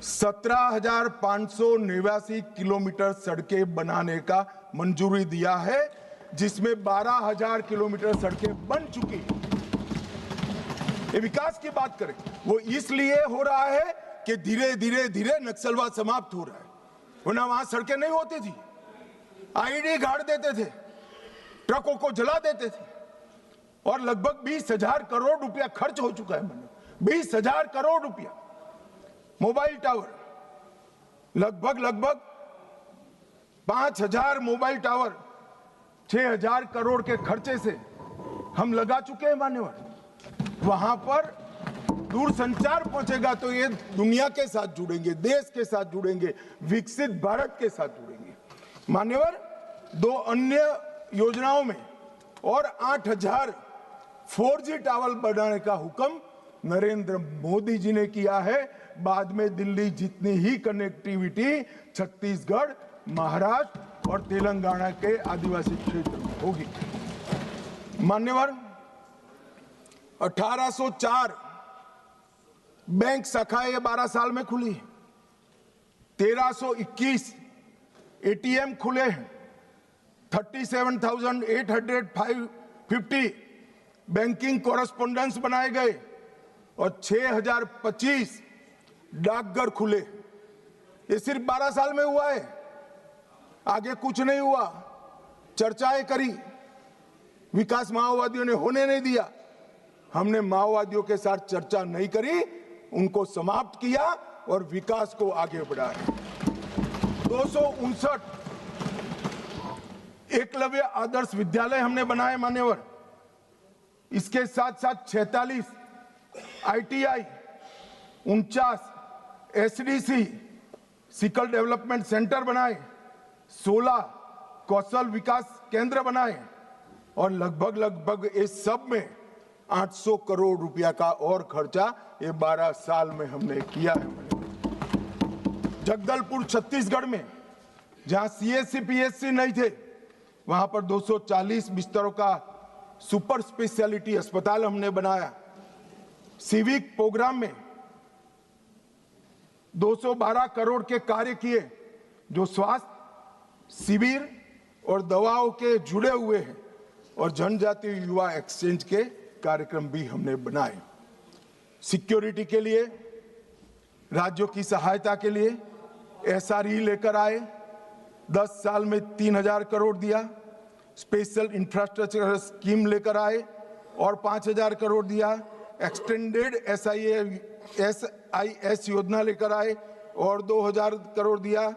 17,589 किलोमीटर सड़कें बनाने का मंजूरी दिया है, जिसमें 12,000 किलोमीटर सड़कें बन चुकी हैं। ये विकास की बात करें, वो इसलिए हो रहा है कि धीरे धीरे धीरे नक्सलवाद समाप्त हो रहा है, वरना वहां सड़कें नहीं होती थी। आईडी गाड़ देते थे, ट्रकों को जला देते थे, और लगभग 20,000 करोड़ रुपया खर्च हो चुका है। 20,000 करोड़ रुपया। मोबाइल टावर, लगभग 5,000 मोबाइल टावर 6,000 करोड़ के खर्चे से हम लगा चुके हैं मान्यवर। वहां पर दूरसंचार पहुंचेगा तो ये दुनिया के साथ जुड़ेंगे, देश के साथ जुड़ेंगे, विकसित भारत के साथ जुड़ेंगे मान्यवर। 2 अन्य योजनाओं में और 8,000 4G टावर बनाने का हुक्म नरेंद्र मोदी जी ने किया है। बाद में दिल्ली जितनी ही कनेक्टिविटी छत्तीसगढ़, महाराष्ट्र और तेलंगाना के आदिवासी क्षेत्र में होगी। मान्यवर, 1804 बैंक शाखाएं 12 साल में खुली है, 1321 एटीएम खुले हैं, 37,850 बैंकिंग कॉरेस्पोंडेंस बनाए गए और 6,025 डाकघर खुले। ये सिर्फ 12 साल में हुआ है, आगे कुछ नहीं हुआ। चर्चाएं करी, विकास माओवादियों ने होने नहीं दिया। हमने माओवादियों के साथ चर्चा नहीं करी, उनको समाप्त किया और विकास को आगे बढ़ाया। 259 एकलव्य आदर्श विद्यालय हमने बनाए मान्यवर। इसके साथ साथ 46 ITI, 49 SDC sickle development centre बनाए, 16 कौशल विकास केंद्र बनाए और लगभग इस सब में 800 करोड़ रुपया का और खर्चा ये 12 साल में हमने किया है। जगदलपुर छत्तीसगढ़ में जहां CSC PSC नहीं थे, वहां पर 240 बिस्तरों का सुपर स्पेशलिटी अस्पताल हमने बनाया। सिविक प्रोग्राम में 212 करोड़ के कार्य किए, जो स्वास्थ्य शिविर और दवाओं के जुड़े हुए हैं, और जनजातीय युवा एक्सचेंज के कार्यक्रम भी हमने बनाए। सिक्योरिटी के लिए, राज्यों की सहायता के लिए SRE लेकर आए, 10 साल में 3,000 करोड़ दिया। स्पेशल इंफ्रास्ट्रक्चर स्कीम लेकर आए और 5,000 करोड़ दिया। एक्सटेंडेड SIS योजना लेकर आए और 2,000 करोड़ दिया,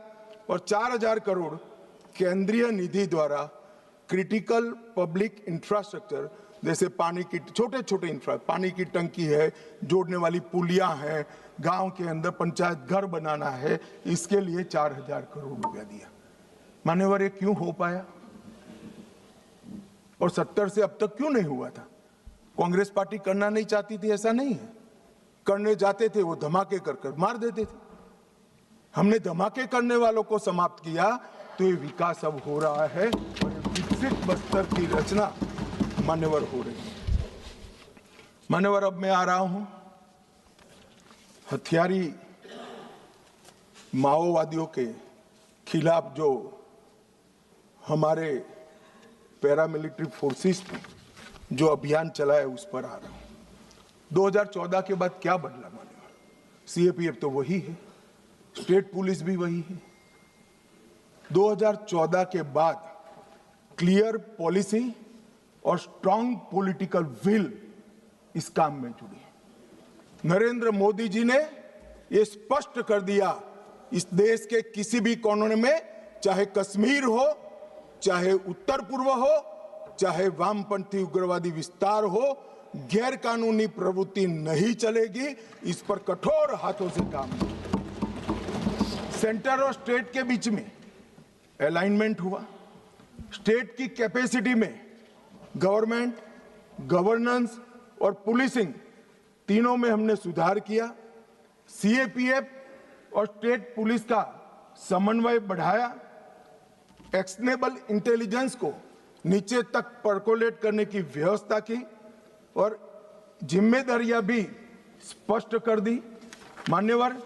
और 4,000 करोड़ केंद्रीय निधि द्वारा क्रिटिकल पब्लिक इंफ्रास्ट्रक्चर, जैसे पानी की छोटे पानी की टंकी है, जोड़ने वाली पुलियां हैं, गांव के अंदर पंचायत घर बनाना है, इसके लिए 4,000 करोड़ रुपया दिया। मान्यवर, ये क्यों हो पाया और 70 से अब तक क्यों नहीं हुआ था? कांग्रेस पार्टी करना नहीं चाहती थी, ऐसा नहीं है। करने जाते थे वो धमाके कर मार देते थे। हमने धमाके करने वालों को समाप्त किया, तो ये विकास अब हो रहा है और विकसित बस्तर की रचना मान्यवर हो रही है। मान्यवर, अब मैं आ रहा हूं हथियारी माओवादियों के खिलाफ जो हमारे पैरामिलिट्री फोर्सेस ने जो अभियान चलाया, उस पर आ रहा हूं। 2014 के बाद क्या बदला मान्यवर? CAPF तो वही है, स्टेट पुलिस भी वही है। 2014 के बाद क्लियर पॉलिसी और स्ट्रांग पॉलिटिकल विल इस काम में जुड़ी। नरेंद्र मोदी जी ने ये स्पष्ट कर दिया, इस देश के किसी भी कोने में, चाहे कश्मीर हो, चाहे उत्तर पूर्व हो, चाहे वामपंथी उग्रवादी विस्तार हो, गैर कानूनी प्रवृत्ति नहीं चलेगी। इस पर कठोर हाथों से काम सेंटर और स्टेट के बीच में अलाइनमेंट हुआ। स्टेट की कैपेसिटी में गवर्नमेंट, गवर्नेंस और पुलिसिंग तीनों में हमने सुधार किया। सीएपीएफ और स्टेट पुलिस का समन्वय बढ़ाया। एक्शनेबल इंटेलिजेंस को नीचे तक परकोलेट करने की व्यवस्था की और जिम्मेदारियां भी स्पष्ट कर दी। मान्यवर,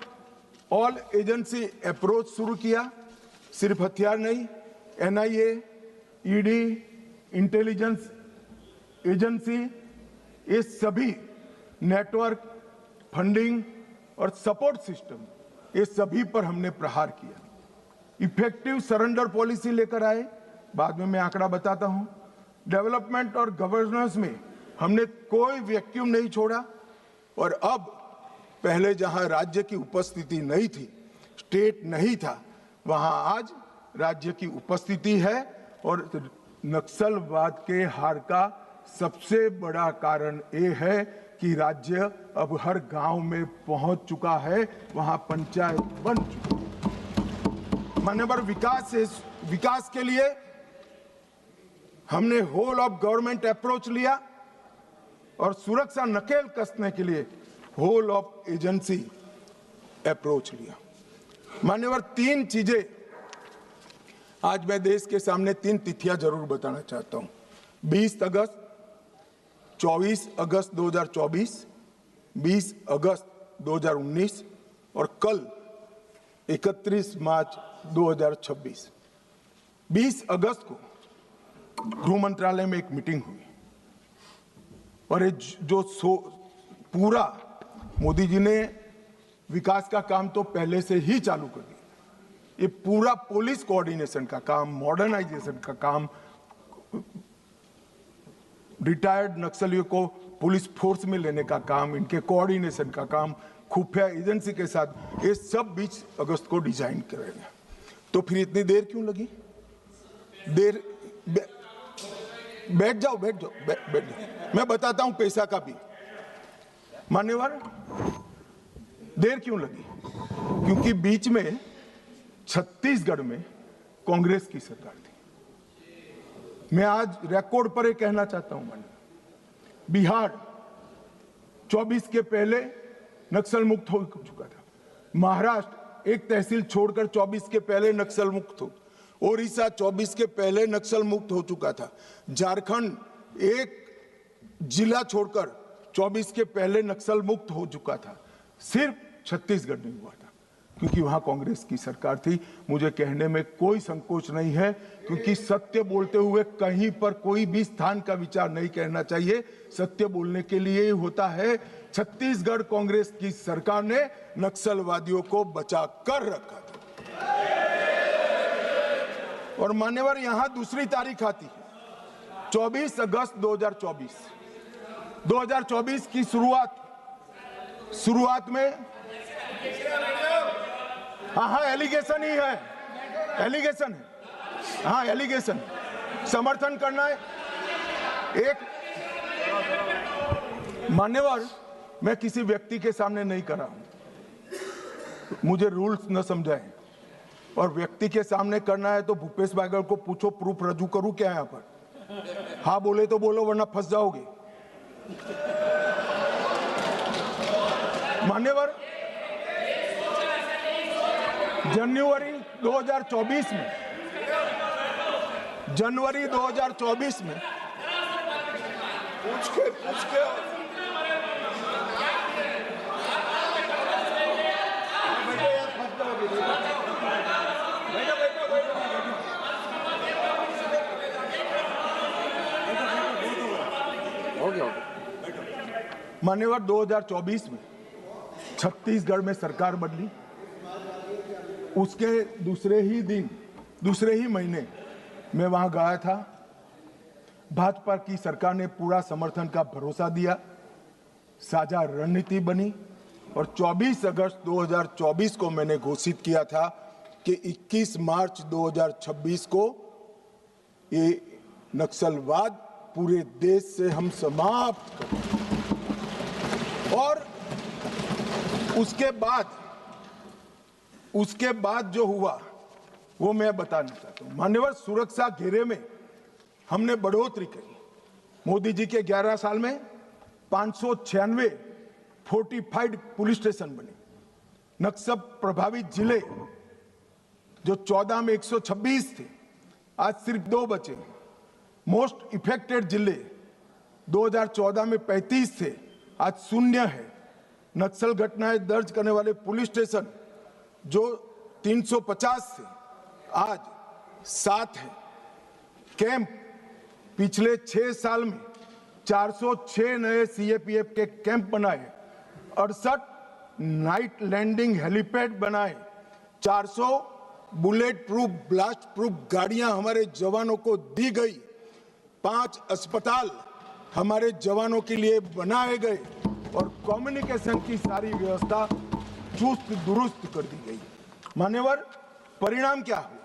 ऑल एजेंसी अप्रोच शुरू किया। सिर्फ हथियार नहीं, एनआईए, ईडी, इंटेलिजेंस एजेंसी, ये सभी नेटवर्क, फंडिंग और सपोर्ट सिस्टम, ये सभी पर हमने प्रहार किया। इफेक्टिव सरेंडर पॉलिसी लेकर आए, बाद में मैं आंकड़ा बताता हूं। डेवलपमेंट और गवर्नेंस में हमने कोई वैक्यूम नहीं छोड़ा और अब पहले जहां राज्य की उपस्थिति नहीं थी, स्टेट नहीं था, वहां आज राज्य की उपस्थिति है। और नक्सलवाद के हार का सबसे बड़ा कारण ये है कि राज्य अब हर गांव में पहुंच चुका है, वहां पंचायत बन चुकी है। मान्यवर, विकास के लिए हमने होल ऑफ गवर्नमेंट अप्रोच लिया और सुरक्षा नकेल कसने के लिए होल ऑफ एजेंसी अप्रोच लिया। मान्यवर, तीन चीजें आज मैं देश के सामने, तीन तिथियां जरूर बताना चाहता हूं। 20 अगस्त, 24 अगस्त 2024, 20 अगस्त 2019 और कल 31 मार्च 2026। 20 अगस्त को गृह मंत्रालय में एक मीटिंग हुई और जो पूरा मोदी जी ने विकास का काम तो पहले से ही चालू कर दिया। ये पूरा पुलिस कोऑर्डिनेशन का काम, मॉडर्नाइजेशन का काम, रिटायर्ड नक्सलियों को पुलिस फोर्स में लेने का काम, इनके कोऑर्डिनेशन का काम, खुफिया एजेंसी के साथ, ये सब 20 अगस्त को डिजाइन करेंगे। तो फिर इतनी देर क्यों लगी? बैठ जाओ, मैं बताता हूं पैसा का भी। मान्यवर, देर क्यों लगी? क्योंकि बीच में छत्तीसगढ़ में कांग्रेस की सरकार थी। मैं आज रिकॉर्ड पर ये कहना चाहता हूं, बिहार 24 के पहले नक्सल मुक्त हो चुका था। महाराष्ट्र एक तहसील छोड़कर 24 के पहले नक्सल मुक्त हो। ओडिशा 24 के पहले नक्सल मुक्त हो चुका था। झारखंड एक जिला छोड़कर 24 के पहले नक्सल मुक्त हो चुका था। सिर्फ छत्तीसगढ़ नहीं हुआ था क्योंकि वहां कांग्रेस की सरकार थी। मुझे कहने में कोई संकोच नहीं है, क्योंकि सत्य बोलते हुए कहीं पर कोई भी स्थान का विचार नहीं करना चाहिए। सत्य बोलने के लिए ही होता है। छत्तीसगढ़ कांग्रेस की सरकार ने नक्सलवादियों को बचा कर रखा था। और मान्यवर, यहां दूसरी तारीख आती है 24 अगस्त 2024। 2024 की शुरुआत में हाँ, एलिगेशन ही है, एलिगेशन है, हाँ एलिगेशन, समर्थन करना है। एक मान्यवर, मैं किसी व्यक्ति के सामने नहीं कर रहा हूं, मुझे रूल्स न समझाएं। और व्यक्ति के सामने करना है तो भूपेश बागल को पूछो, प्रूफ रजू करूं क्या यहां पर? हाँ बोले तो बोलो, वरना फंस जाओगे। मान्यवर, जनवरी 2024 में पूछ के मान्यवर, 2024 में छत्तीसगढ़ में सरकार बदली उसके दूसरे ही महीने मैं वहां गया था। भाजपा की सरकार ने पूरा समर्थन का भरोसा दिया, साझा रणनीति बनी और 24 अगस्त 2024 को मैंने घोषित किया था कि 21 मार्च 2026 को ये नक्सलवाद पूरे देश से हम समाप्त करें। और उसके बाद जो हुआ वो मैं बताना चाहता हूं। मान्यवर, सुरक्षा घेरे में हमने बढ़ोतरी करी। मोदी जी के 11 साल में 596 फोर्टिफाइड पुलिस स्टेशन बने। नक्सल प्रभावित जिले जो 14 में 126 थे, आज सिर्फ 2 बचे। मोस्ट इफेक्टेड जिले 2014 में 35 थे, आज 0 है। नक्सल घटनाएं दर्ज करने वाले पुलिस स्टेशन जो 350 थे, आज 7 है। कैंप पिछले 6 साल में 406 नए सीएपीएफ के कैंप बनाए, 68 नाइट लैंडिंग हेलीपैड बनाए, 400 बुलेट प्रूफ ब्लास्ट प्रूफ गाड़ियां हमारे जवानों को दी गई, 5 अस्पताल हमारे जवानों के लिए बनाए गए और कम्युनिकेशन की सारी व्यवस्था चुस्त दुरुस्त कर दी गई। मान्यवर, परिणाम क्या हुआ?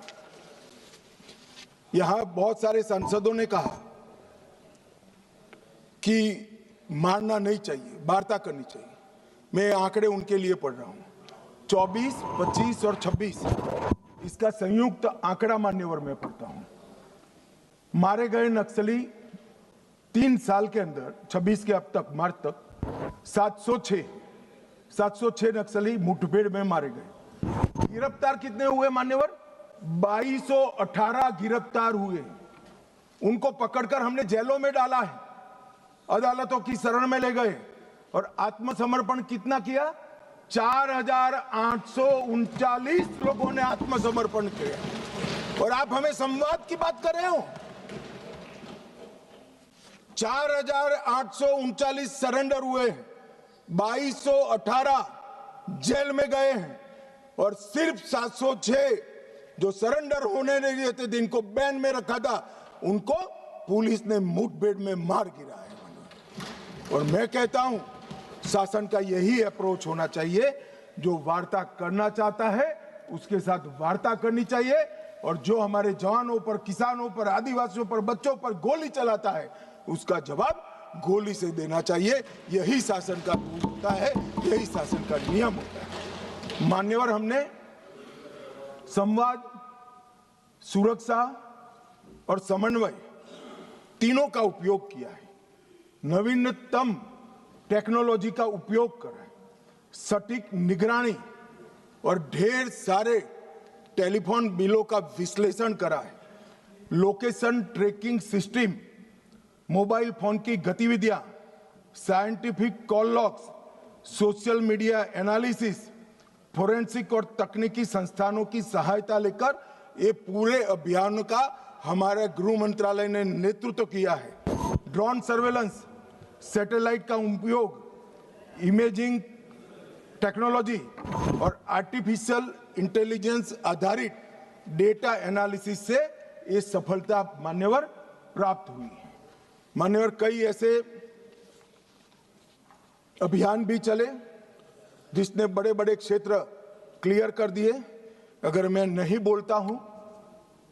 यहां बहुत सारे सांसदों ने कहा कि मारना नहीं चाहिए, वार्ता करनी चाहिए। मैं आंकड़े उनके लिए पढ़ रहा हूं। 24, 25 और 26 इसका संयुक्त आंकड़ा मान्यवर में पढ़ता हूं। मारे गए नक्सली 3 साल के अंदर 26 के अब तक मार्च तक 706 नक्सली मुठभेड़ में मारे गए। गिरफ्तार कितने हुए मान्यवर? 2218 गिरफ्तार हुए। उनको पकड़कर हमने जेलों में डाला है, अदालतों की शरण में ले गए और आत्मसमर्पण कितना किया? 4839 लोगों ने आत्मसमर्पण किया। और आप हमें संवाद की बात कर रहे हो? 4839 सरेंडर हुए हैं, 2218 जेल में गए हैं और सिर्फ 706 जो सरेंडर होने नहीं देते थे, इनको बैन में रखा था, उनको पुलिस ने मुठभेड़ में मार गिराया। और मैं कहता हूं शासन का यही अप्रोच होना चाहिए। जो वार्ता करना चाहता है उसके साथ वार्ता करनी चाहिए और जो हमारे जवानों पर, किसानों पर, आदिवासियों पर, बच्चों पर गोली चलाता है उसका जवाब गोली से देना चाहिए। यही शासन का रूल होता है, यही शासन का नियम होता है। मान्यवर, हमने संवाद, सुरक्षा और समन्वय तीनों का उपयोग किया है। नवीनतम टेक्नोलॉजी का उपयोग कर रहे हैं, सटीक निगरानी और ढेर सारे टेलीफोन बिलों का विश्लेषण करा है। Location tracking system, mobile phone की गतिविधियां, scientific call logs, social media analysis, forensic और तकनीकी संस्थानों की सहायता लेकर ये पूरे अभियान का हमारे गृह मंत्रालय ने नेतृत्व किया है। ड्रोन सर्वेलेंस, सैटेलाइट का उपयोग, इमेजिंग टेक्नोलॉजी और आर्टिफिशियल इंटेलिजेंस आधारित डेटा एनालिसिस से ये सफलता मान्यवर प्राप्त हुई है। मान्यवर, कई ऐसे अभियान भी चले जिसने बड़े बड़े क्षेत्र क्लियर कर दिए। अगर मैं नहीं बोलता हूं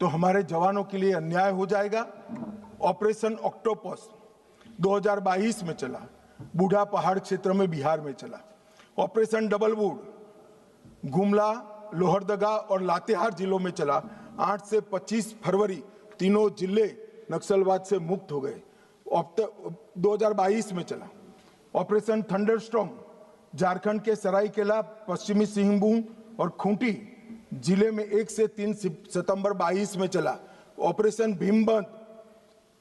तो हमारे जवानों के लिए अन्याय हो जाएगा। ऑपरेशन ऑक्टोपस 2022 में चला, बूढ़ा पहाड़ क्षेत्र में बिहार में चला। Operation double would Gumla, Lohardaga और लातेहार जिलों में चला। 8 से 25 फरवरी तीनों जिले नक्सलवाद से मुक्त हो गए। 2022 में चला। ऑपरेशन थंडरस्टॉर्म झारखंड के सरायकेला, पश्चिमी सिंहभूम और खूंटी जिले में 1 से 3 सितंबर 22 में चला। ऑपरेशन भीमबंद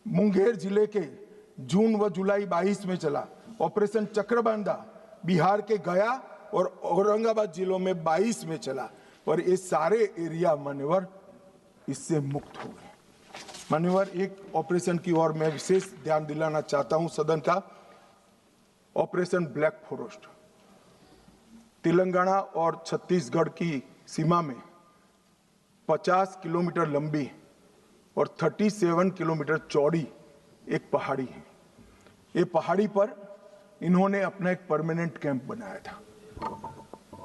मुंगेर जिले के जून व जुलाई 22 में चला। ऑपरेशन चक्रबांधा बिहार के गया और औरंगाबाद जिलों में 22 में चला और ये सारे एरिया मान्यवर इससे मुक्त हो गए। मान्यवर, एक ऑपरेशन की ओर मैं विशेष ध्यान दिलाना चाहता हूं सदन का। ऑपरेशन ब्लैक फॉरेस्ट तेलंगाना और छत्तीसगढ़ की सीमा में 50 किलोमीटर लंबी और 37 किलोमीटर चौड़ी एक पहाड़ी है। ये पहाड़ी पर इन्होंने अपना एक परमानेंट कैंप बनाया था।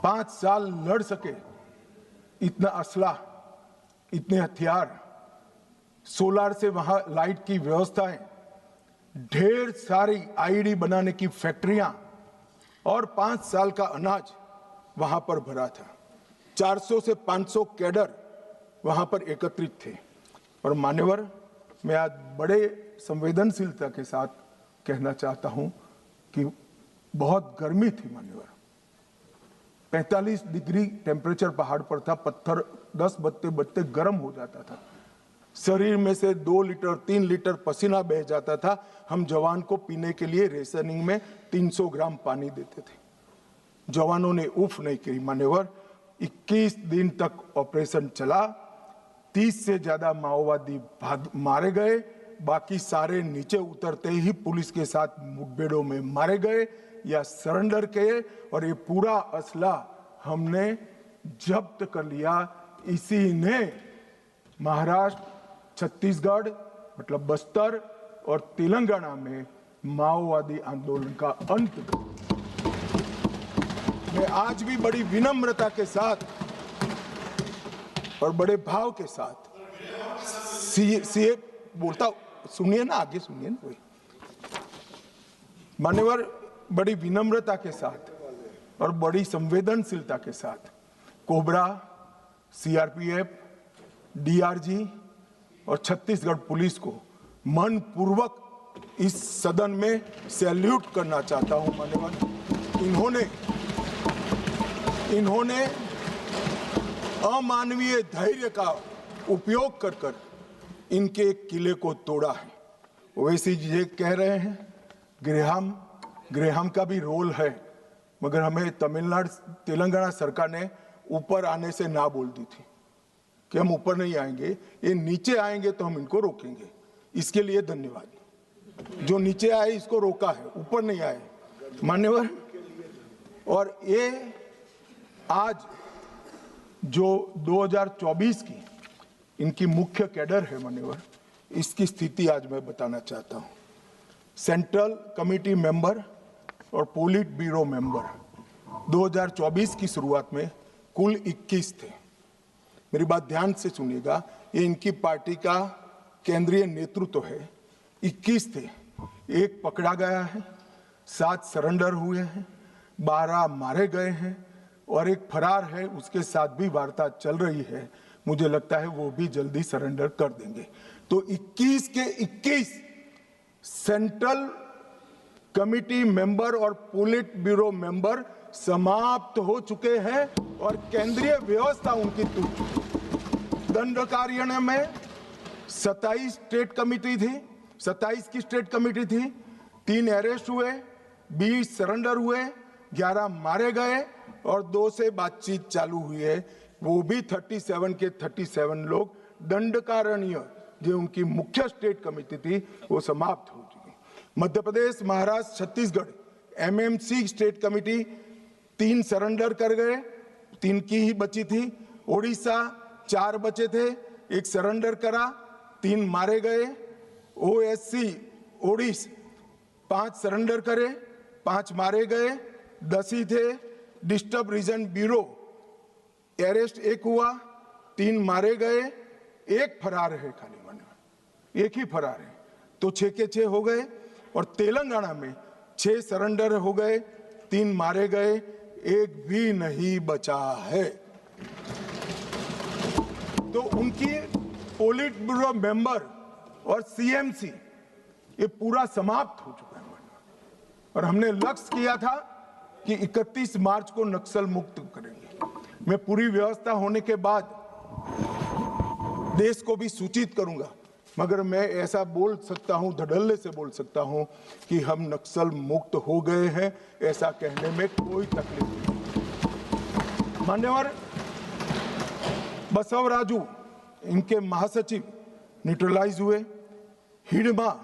5 साल लड़ सके, इतना असला, इतने हथियार, सोलार से वहां लाइट की व्यवस्थाएं, ढेर सारी आईडी बनाने की फैक्ट्रियां और 5 साल का अनाज वहां पर भरा था। 400 से 500 कैडर वहां पर एकत्रित थे। और मान्यवर, मैं आज बड़े संवेदनशीलता के साथ कहना चाहता हूं कि बहुत गर्मी थी मान्यवर। 45 डिग्री टेम्परेचर पहाड़ पर था। पत्थर 10 बजते बजते गर्म हो जाता था। शरीर में से 2 लीटर 3 लीटर पसीना बह जाता था। हम जवान को पीने के लिए रेशनिंग में 300 ग्राम पानी देते थे। जवानों ने उफ नहीं करी मान्यवर। 21 दिन तक ऑपरेशन चला। 30 से ज्यादा माओवादी मारे गए। बाकी सारे नीचे उतरते ही पुलिस के साथ मुठभेड़ों में मारे गए या सरेंडर किए। और ये पूरा असला हमने जब्त कर लिया। इसी ने महाराष्ट्र, छत्तीसगढ़ मतलब बस्तर और तेलंगाना में माओवादी आंदोलन का अंत किया। मैं आज भी बड़ी विनम्रता के साथ और बड़े भाव के साथ सीए बोलता हूं। सुनिए ना, आगे सुनिए ना। वही मान्यवर, बड़ी विनम्रता के साथ और बड़ी संवेदनशीलता के साथ कोबरा, सीआरपीएफ, डीआरजी और छत्तीसगढ़ पुलिस को मन पूर्वक इस सदन में सैल्यूट करना चाहता हूं मान्यवर। इन्होंने अमानवीय धैर्य का उपयोग कर इनके किले को तोड़ा है। वैसे ये कह रहे हैं ग्रेहाम का भी रोल है, मगर हमें तेलंगाना सरकार ने ऊपर आने से ना बोल दी थी कि हम ऊपर नहीं आएंगे, ये नीचे आएंगे तो हम इनको रोकेंगे। इसके लिए धन्यवाद। जो नीचे आए इसको रोका है, ऊपर नहीं आए मान्यवर। और ये आज जो 2024 की इनकी मुख्य कैडर है मान्यवर, इसकी स्थिति आज मैं बताना चाहता हूं। सेंट्रल कमेटी मेंबर और पोलिट ब्यूरो मेंबर 2024 की शुरुआत में कुल 21 थे। मेरी बात ध्यान से सुनिएगा, ये इनकी पार्टी का केंद्रीय नेतृत्व है। 21 थे, एक पकड़ा गया है, 7 सरेंडर हुए हैं, 12 मारे गए हैं और एक फरार है। उसके साथ भी वार्ता चल रही है। मुझे लगता है वो भी जल्दी सरेंडर कर देंगे। तो 21 के 21 सेंट्रल कमिटी मेंबर और पोलिट ब्यूरो मेंबर समाप्त हो चुके हैं और केंद्रीय व्यवस्था उनकी टूट चुकी। दंडकार्य में 27 स्टेट कमिटी थी, 27 की स्टेट कमिटी थी। 3 अरेस्ट हुए, 20 सरेंडर हुए, 11 मारे गए और 2 से बातचीत चालू हुई है। वो भी 37 के 37 लोग दंडकारण्य जो उनकी मुख्य स्टेट कमेटी थी वो समाप्त हो चुकी। Madhya Pradesh, Maharashtra, Chhattisgarh MMC state committee 3 surrender कर गए, 3 की ही बची थी। ओडिशा 4 बचे थे, 1 सरेंडर करा, 3 मारे गए। ओएससी ओडिशा 5 सरेंडर करे, 5 मारे गए, 10 ही थे। डिस्टर्ब रीजन ब्यूरो अरेस्ट 1 हुआ, 3 मारे गए, 1 फरार है। खाली मान्यवर 1 ही फरार है, तो 6 के 6 हो गए। और तेलंगाना में 6 सरेंडर हो गए, 3 मारे गए, 1 भी नहीं बचा है। तो उनकी पोलिट ब्यूरो मेंबर और सीएमसी ये पूरा समाप्त हो चुका है। और हमने लक्ष्य किया था कि 31 मार्च को नक्सल मुक्त करेंगे। मैं पूरी व्यवस्था होने के बाद देश को भी सूचित करूंगा, मगर मैं ऐसा बोल सकता हूं, धड़ल्ले से बोल सकता हूं कि हम नक्सल मुक्त हो गए हैं। ऐसा कहने में कोई तकलीफ नहीं। मान्यवर, बसवराजू इनके महासचिव न्यूट्रलाइज हुए। हिडमा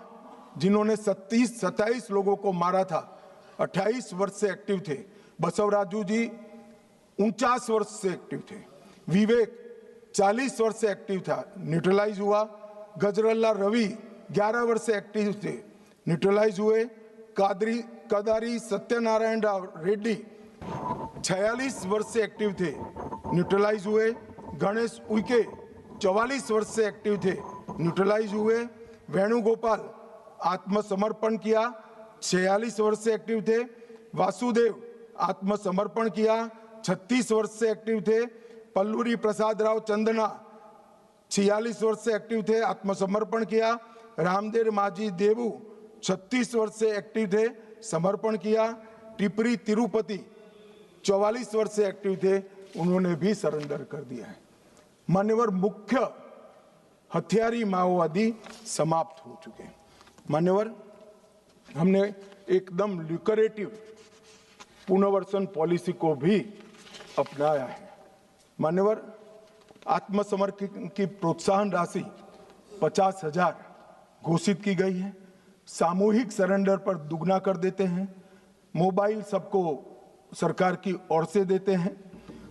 जिन्होंने 27 लोगों को मारा था, 28 वर्ष से एक्टिव थे। बसवराजू जी 49 वर्ष से एक्टिव थे। विवेक 40 वर्ष से एक्टिव था, न्यूट्रलाइज हुआ। गजरल्ला रवि 11 वर्ष से एक्टिव थे, न्यूट्रलाइज हुए। कदारी सत्यनारायण रेड्डी 46 वर्ष से एक्टिव थे, न्यूट्रलाइज हुए। गणेश उइके 44 वर्ष से एक्टिव थे, न्यूट्रलाइज हुए। वेणुगोपाल आत्मसमर्पण किया, 46 वर्ष से एक्टिव थे। वासुदेव आत्मसमर्पण किया, 36 वर्ष से एक्टिव थे। पल्लूरी प्रसाद राव चंदना 46 वर्ष से एक्टिव थे, आत्मसमर्पण किया। रामदेव माझी देवू 36 वर्ष से एक्टिव थे, समर्पण किया। टिपरी तिरुपति 44 वर्ष से एक्टिव थे, उन्होंने भी सरेंडर कर दिया है। मान्यवर, मुख्य हथियारी माओवादी समाप्त हो चुके हैं। मान्यवर, हमने एकदम ल्यूकरेटिव पुनर्वसन पॉलिसी को भी अपनाया है। मान्यवर, आत्मसमर्पण की प्रोत्साहन राशि 50,000 घोषित की गई है। सामूहिक सरेंडर पर दुगना कर देते हैं। मोबाइल सबको सरकार की ओर से देते हैं।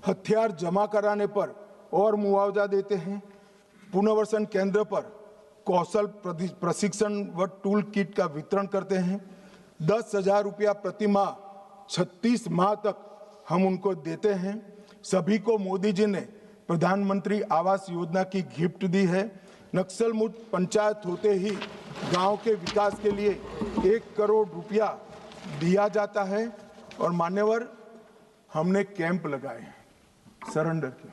हथियार जमा कराने पर और मुआवजा देते हैं। पुनर्वसन केंद्र पर कौशल प्रशिक्षण व टूल किट का वितरण करते हैं। 10,000 रुपया प्रति माह 36 माह तक हम उनको देते हैं। सभी को मोदी जी ने प्रधानमंत्री आवास योजना की गिफ्ट दी है। नक्सल मुक्त पंचायत होते ही गांव के विकास के लिए 1 करोड़ रुपया दिया जाता है। और मान्यवर, हमने कैंप लगाए हैं सरेंडर के।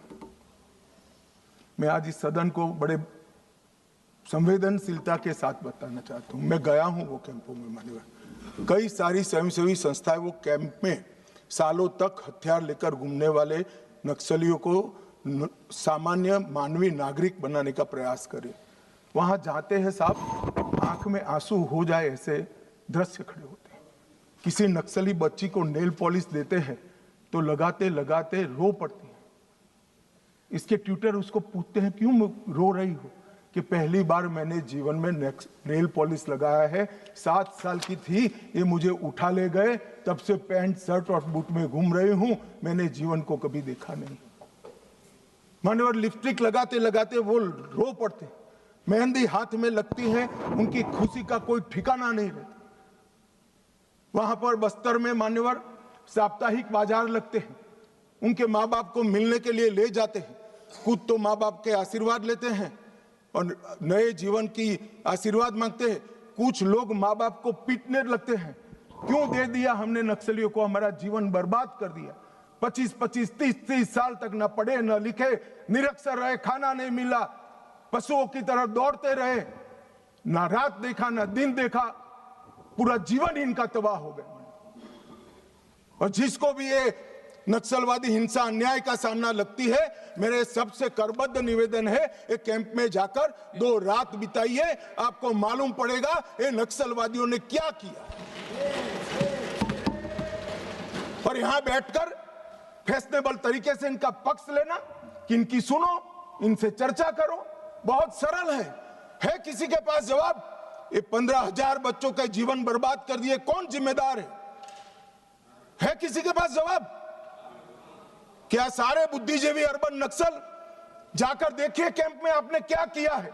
मैं आज इस सदन को बड़े संवेदनशीलता के साथ बताना चाहता हूं, मैं गया हूं वो कैंपों में। मान्यवर, कई सारी स्वयंसेवी संस्थाएं वो कैंप में सालों तक हथियार लेकर घूमने वाले नक्सलियों को सामान्य मानवीय नागरिक बनाने का प्रयास करें। वहां जाते हैं साहब, आंख में आंसू हो जाए ऐसे दृश्य खड़े होते हैं। किसी नक्सली बच्ची को नेल पॉलिश देते हैं तो लगाते लगाते रो पड़ती है। इसके ट्यूटर उसको पूछते हैं, क्यों रो रही हो? कि पहली बार मैंने जीवन में नेल पॉलिश लगाया है, 7 साल की थी, ये मुझे उठा ले गए, तब से पैंट शर्ट और बूट में घूम रही हूं, मैंने जीवन को कभी देखा नहीं। मान्यवर, लिपस्टिक लगाते लगाते वो रो पड़ते, मेहंदी हाथ में लगती है, उनकी खुशी का कोई ठिकाना नहीं रहता। वहां पर बस्तर में मान्यवर साप्ताहिक बाजार लगते हैं, उनके माँ बाप को मिलने के लिए ले जाते हैं। खुद तो माँ बाप के आशीर्वाद लेते हैं और नए जीवन की आशीर्वाद मांगते हैं। कुछ लोग माँ बाप को पीटने लगते हैं, क्यों दे दिया हमने नक्सलियों को, हमारा जीवन बर्बाद कर दिया। 25-25, 30-30 साल तक न पढ़े न लिखे, निरक्षर रहे, खाना नहीं मिला, पशुओं की तरह दौड़ते रहे, ना रात देखा ना दिन देखा, पूरा जीवन इनका तबाह हो गया। और जिसको भी ये नक्सलवादी हिंसा अन्याय का सामना लगती है, मेरे सबसे करबद्ध निवेदन है, एक कैंप में जाकर 2 रात बिताइए, आपको मालूम पड़ेगा ये नक्सलवादियों ने क्या किया। और यहां बैठकर फैशनेबल तरीके से इनका पक्ष लेना, कि इनकी सुनो, इनसे चर्चा करो, बहुत सरल है किसी के पास जवाब? ये 15,000 बच्चों का जीवन बर्बाद कर दिए, कौन जिम्मेदार है किसी के पास जवाब? क्या सारे बुद्धिजीवी अर्बन नक्सल जाकर देखिए कैंप में आपने क्या किया है।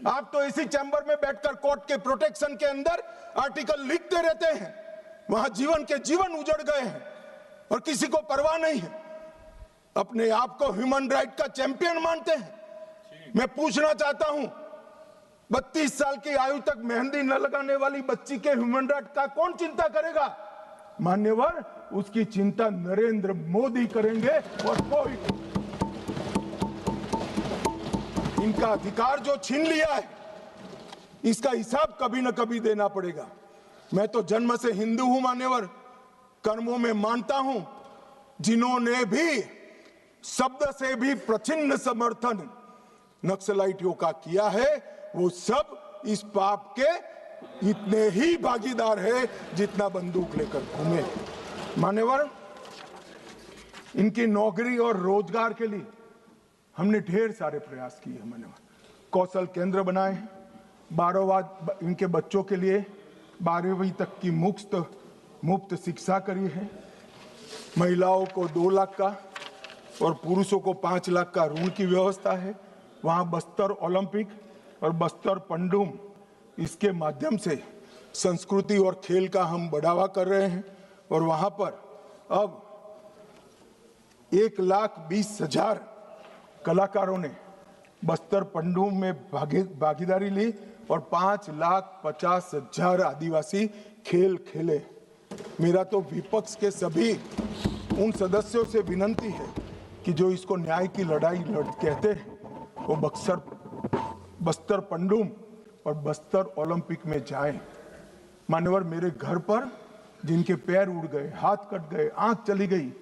आप तो इसी चैम्बर में बैठकर कोर्ट के प्रोटेक्शन के अंदर आर्टिकल लिखते रहते हैं, वहां जीवन के जीवन उजड़ गए हैं और किसी को परवाह नहीं है। अपने आप को ह्यूमन राइट का चैंपियन मानते हैं। मैं पूछना चाहता हूं, 32 साल की आयु तक मेहंदी न लगाने वाली बच्ची के ह्यूमन राइट का कौन चिंता करेगा? मान्यवर, उसकी चिंता नरेंद्र मोदी करेंगे और कोई। इनका अधिकार जो छीन लिया है, इसका हिसाब कभी न कभी देना पड़ेगा। मैं तो जन्म से हिंदू हूं मान्यवर, कर्मों में मानता हूं। जिन्होंने भी शब्द से भी प्रचिन्न समर्थन नक्सलाइटियों का किया है, वो सब इस पाप के इतने ही भागीदार है जितना बंदूक लेकर घूमे। मान्यवर, इनकी नौकरी और रोजगार के लिए हमने ढेर सारे प्रयास किए हैं। मान्यवर, कौशल केंद्र बनाए हैं, 12वां इनके बच्चों के लिए 12वीं तक की मुफ्त शिक्षा करी है। महिलाओं को 2 लाख का और पुरुषों को 5 लाख का ऋण की व्यवस्था है। वहाँ बस्तर ओलंपिक और बस्तर पंडुम, इसके माध्यम से संस्कृति और खेल का हम बढ़ावा कर रहे हैं। और वहाँ पर अब 1,20,000 कलाकारों ने बस्तर पंडुम में भागीदारी ली और 5,50,000 आदिवासी खेल खेले। मेरा तो विपक्ष के सभी उन सदस्यों से विनती है कि जो इसको न्याय की लड़ाई कहते हैं वो बस्तर पंडुम और बस्तर ओलंपिक में जाएं। मान्यवर, मेरे घर पर जिनके पैर उड़ गए, हाथ कट गए, आंख चली गई,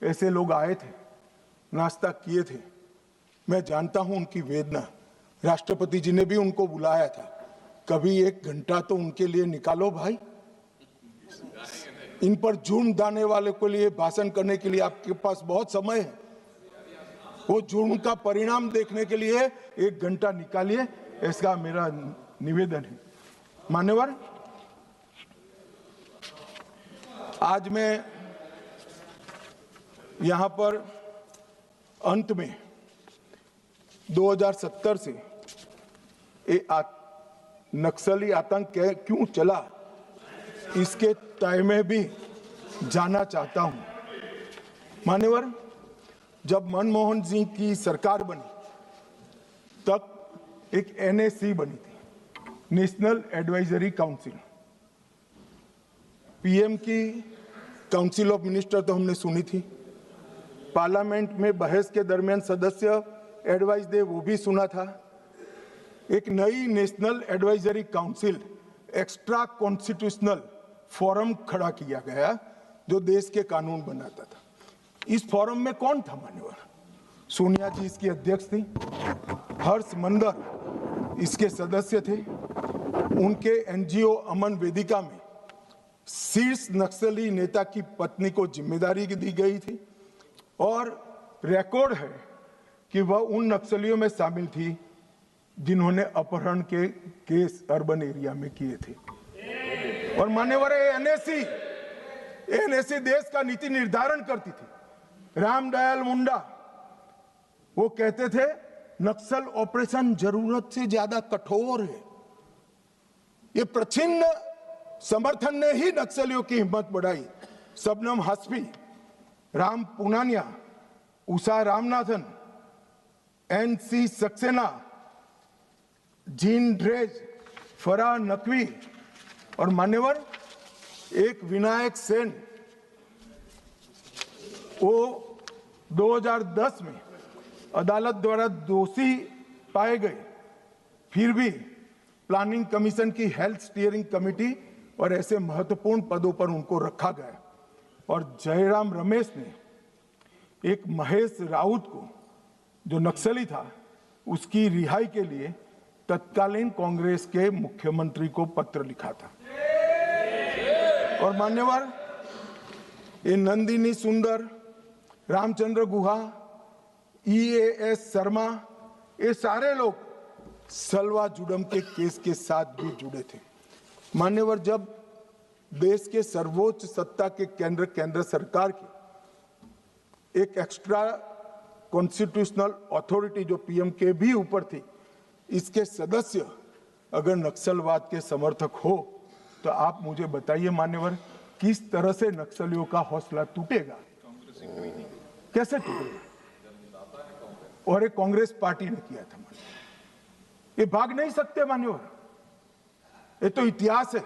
ऐसे लोग आए थे, नाश्ता किए थे। मैं जानता हूं उनकी वेदना। राष्ट्रपति जी ने भी उनको बुलाया था। कभी 1 घंटा तो उनके लिए निकालो भाई। इन पर जुर्म डालने वाले के लिए भाषण करने के लिए आपके पास बहुत समय है। वो जुर्म का परिणाम देखने के लिए 1 घंटा निकालिए, ऐसा मेरा निवेदन है। मान्यवर, आज मैं यहां पर अंत में 2070 से नक्सली आतंक क्यों चला, इसके तय में भी जाना चाहता हूं। मान्यवर, जब मनमोहन सिंह की सरकार बनी तब एक NSC बनी थी, नेशनल एडवाइजरी काउंसिल। PM की काउंसिल ऑफ मिनिस्टर तो हमने सुनी थी, पार्लियामेंट में बहस के दरमियान सदस्य एडवाइस दे वो भी सुना था। एक नई national advisory council, extra constitutional forum खड़ा किया गया जो देश के कानून बनाता था। इस फोरम में कौन था मान्यवर? सोनिया जी इसकी अध्यक्ष थी, हर्ष मंदर इसके सदस्य थे। उनके NGO अमन वेदिका में शीर्ष नक्सली नेता की पत्नी को जिम्मेदारी दी गई थी और रिकॉर्ड है कि वह उन नक्सलियों में शामिल थी जिन्होंने अपहरण के केस अर्बन एरिया में किए थे। और मान्यवर, NSC देश का नीति निर्धारण करती थी। रामदयाल मुंडा वो कहते थे नक्सल ऑपरेशन जरूरत से ज्यादा कठोर है। ये प्रच्छिन्न समर्थन ने ही नक्सलियों की हिम्मत बढ़ाई। Shabnam Hashmi, Ram Puniyani, Usha Ramanathan, NC Saxena, Jean Dreze, Farah Naqvi और मान्यवर एक विनायक सेन, वो 2010 में अदालत द्वारा दोषी पाए गए, फिर भी प्लानिंग कमीशन की हेल्थ स्टीयरिंग कमेटी और ऐसे महत्वपूर्ण पदों पर उनको रखा गया। और जयराम रमेश ने एक महेश राउत को, जो नक्सली था, उसकी रिहाई के लिए तत्कालीन कांग्रेस के मुख्यमंत्री को पत्र लिखा था। और मान्यवर, ये नंदिनी सुंदर, रामचंद्र गुहा, EAS शर्मा, ये सारे लोग सलवा जुडम के केस के साथ भी जुड़े थे। मान्यवर, जब देश के सर्वोच्च सत्ता के केंद्र सरकार की एक एक्स्ट्रा कॉन्स्टिट्यूशनल अथॉरिटी जो PM के भी ऊपर थी, इसके सदस्य अगर नक्सलवाद के समर्थक हो तो आप मुझे बताइए मान्यवर, किस तरह से नक्सलियों का हौसला टूटेगा? कैसे टूटेगा? और एक कांग्रेस पार्टी ने किया था। ये भाग नहीं सकते मान्यवर, ये तो इतिहास है।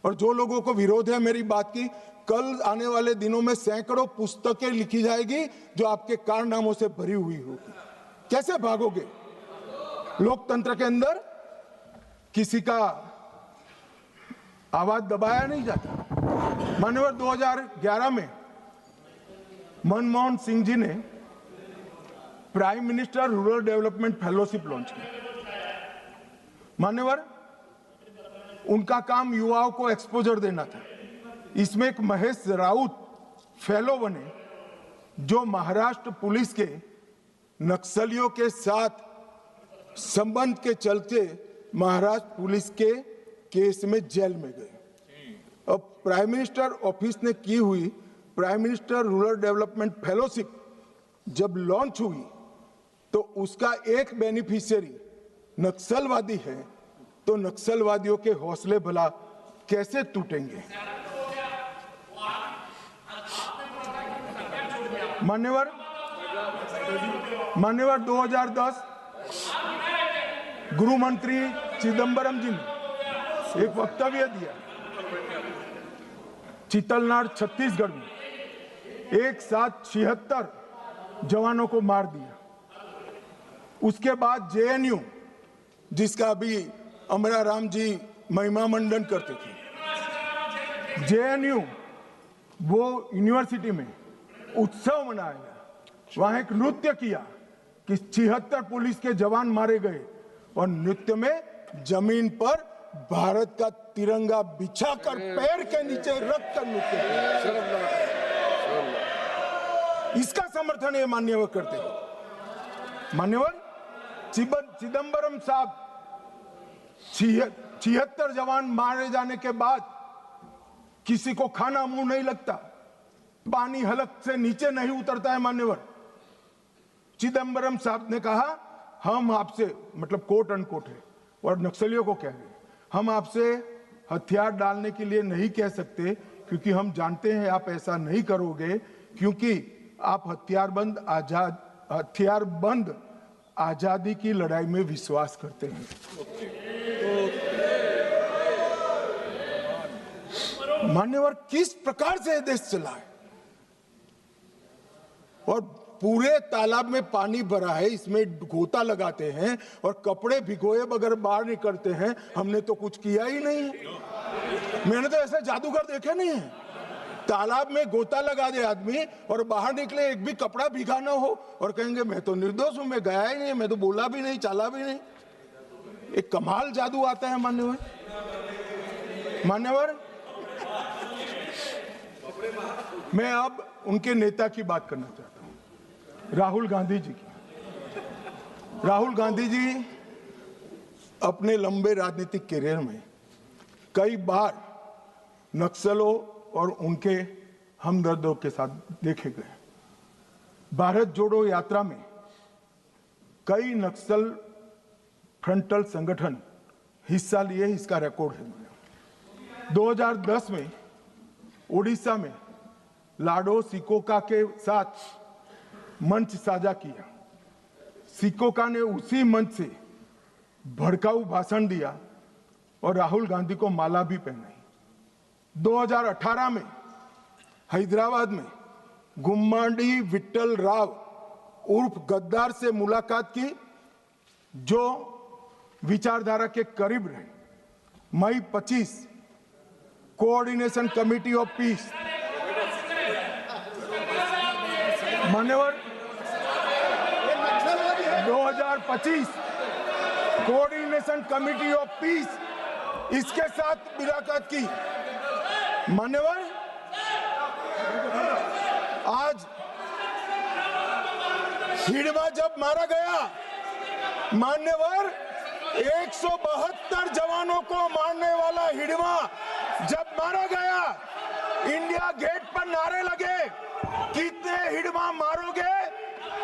और जो लोगों को विरोध है मेरी बात की, कल आने वाले दिनों में सैकड़ों पुस्तकें लिखी जाएगी जो आपके कारनामों से भरी हुई होगी। कैसे भागोगे? लोकतंत्र के अंदर किसी का आवाज दबाया नहीं जाता। मान्यवर, 2011 में मनमोहन सिंह जी ने prime minister rural development fellowship launch किया। मान्यवर, उनका काम युवाओं को एक्सपोजर देना था। इसमें एक महेश राउत फेलो बने जो महाराष्ट्र पुलिस के नक्सलियों के साथ संबंध के चलते महाराष्ट्र पुलिस के केस में जेल में गए। अब प्राइम मिनिस्टर ऑफिस ने की हुई prime minister rural development fellowship जब लॉन्च हुई तो उसका एक बेनिफिशियरी नक्सलवादी है, तो नक्सलवादियों के हौसले भला कैसे टूटेंगे? मान्यवर 2010 गृह मंत्री चिदम्बरम जी ने एक वक्तव्य दिया, चितलनार छत्तीसगढ़ में एक साथ 76 जवानों को मार दिया। उसके बाद जेएनयू, जिसका अभी अमरा राम जी महिमा मंडन करते थे, जेएनयू वो यूनिवर्सिटी में उत्सव मनाया, वहां एक नृत्य किया कि 76 पुलिस के जवान मारे गए, और नृत्य में जमीन पर भारत का तिरंगा बिछाकर पैर के नीचे रख कर नृत्य किया। इसका समर्थन ये मान्यवर करते हैं। मान्यवर चिदम्बरम साहब 76 जवान मारे जाने के बाद किसी को खाना मुंह नहीं लगता, पानी हलक से नीचे नहीं उतरता है। मान्यवर चिदम्बरम साहब ने कहा, हम आपसे, मतलब कोट अनकोट है, और नक्सलियों को कह रहे, हम आपसे हथियार डालने के लिए नहीं कह सकते, क्योंकि हम जानते हैं आप ऐसा नहीं करोगे, क्योंकि आप हथियारबंद आजादी की लड़ाई में विश्वास करते हैं। मान्यवर किस प्रकार से देश चला है, और पूरे तालाब में पानी भरा है, इसमें गोता लगाते हैं और कपड़े भिगोए बगैर बाहर निकलते हैं। हमने तो कुछ किया ही नहीं है। मैंने तो ऐसे जादूगर देखे नहीं है। तालाब में गोता लगा दे आदमी और बाहर निकले, एक भी कपड़ा भीगा ना हो, और कहेंगे मैं तो निर्दोष हूं, मैं गया ही नहीं, मैं तो बोला भी नहीं, चाला भी नहीं। एक कमाल जादू आता है। मान्यवर मैं अब उनके नेता की बात करना चाहता हूं, राहुल गांधी जी की। राहुल गांधी जी अपने लंबे राजनीतिक करियर में कई बार नक्सलों और उनके हमदर्दों के साथ देखे गए। भारत जोड़ो यात्रा में कई नक्सल फ्रंटल संगठन हिस्सा लिए, इसका रिकॉर्ड है। 2010 में उड़ीसा में लाडो सिकोका के साथ मंच साझा किया। सिकोका ने उसी मंच से भड़काऊ भाषण दिया और राहुल गांधी को माला भी पहनाई। 2018 में हैदराबाद में गुम्माडी विट्ठल राव उर्फ गद्दार से मुलाकात की, जो विचारधारा के करीब रहे। मई 25 कोऑर्डिनेशन कमेटी ऑफ पीस, मान्यवर 2025 कोऑर्डिनेशन कमेटी ऑफ पीस, इसके साथ मुलाकात की। मान्यवर आज हिडमा जब मारा गया, मान्यवर 172 जवानों को मारने वाला हिडमा जब मारा गया, इंडिया गेट पर नारे लगे, कितने हिडमा मारोगे,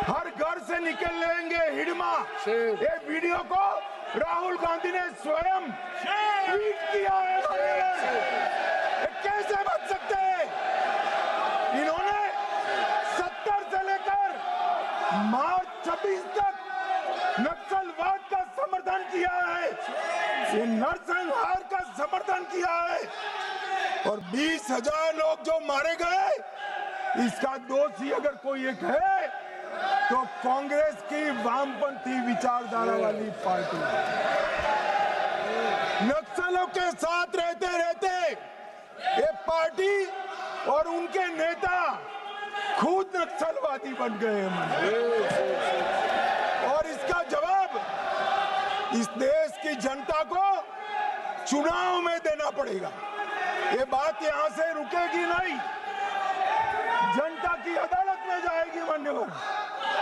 हर घर से निकल लेंगे हिडमा। ये वीडियो को राहुल गांधी ने स्वयं ट्वीट किया है। कैसे बच सकते हैं? इन्होंने 70 से लेकर मार्च 26 तक नक्सलवाद का समर्थन किया है, ये नरसंहार का समर्थन किया है, और 20,000 लोग जो मारे गए, इसका दोषी अगर कोई एक है तो कांग्रेस की वामपंथी विचारधारा वाली पार्टी। नक्सलों के साथ रहते रहते ये पार्टी और उनके नेता खुद नक्सलवादी बन गए हैं। और इसका जवाब इस देश की जनता को चुनाव में देना पड़ेगा। ये बात यहां से रुकेगी नहीं, जनता की अदालत में जाएगी मान्यवर,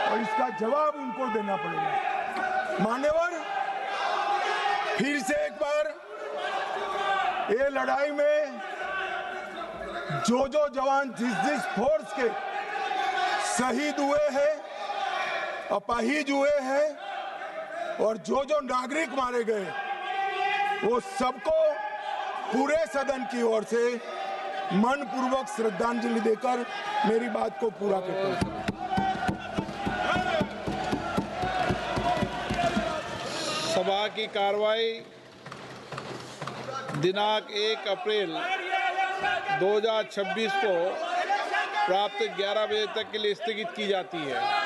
और इसका जवाब उनको देना पड़ेगा। मान्यवर फिर से एक बार ये लड़ाई में जो जवान जिस फोर्स के शहीद हुए हैं, अपाहिज हुए हैं और जो नागरिक मारे गए, वो सबको पूरे सदन की ओर से मनपूर्वक श्रद्धांजलि देकर मेरी बात को पूरा करता हूं। सभा की कार्रवाई दिनांक 1 अप्रैल 2026 को प्राप्त 11 बजे तक के लिए स्थगित की जाती है।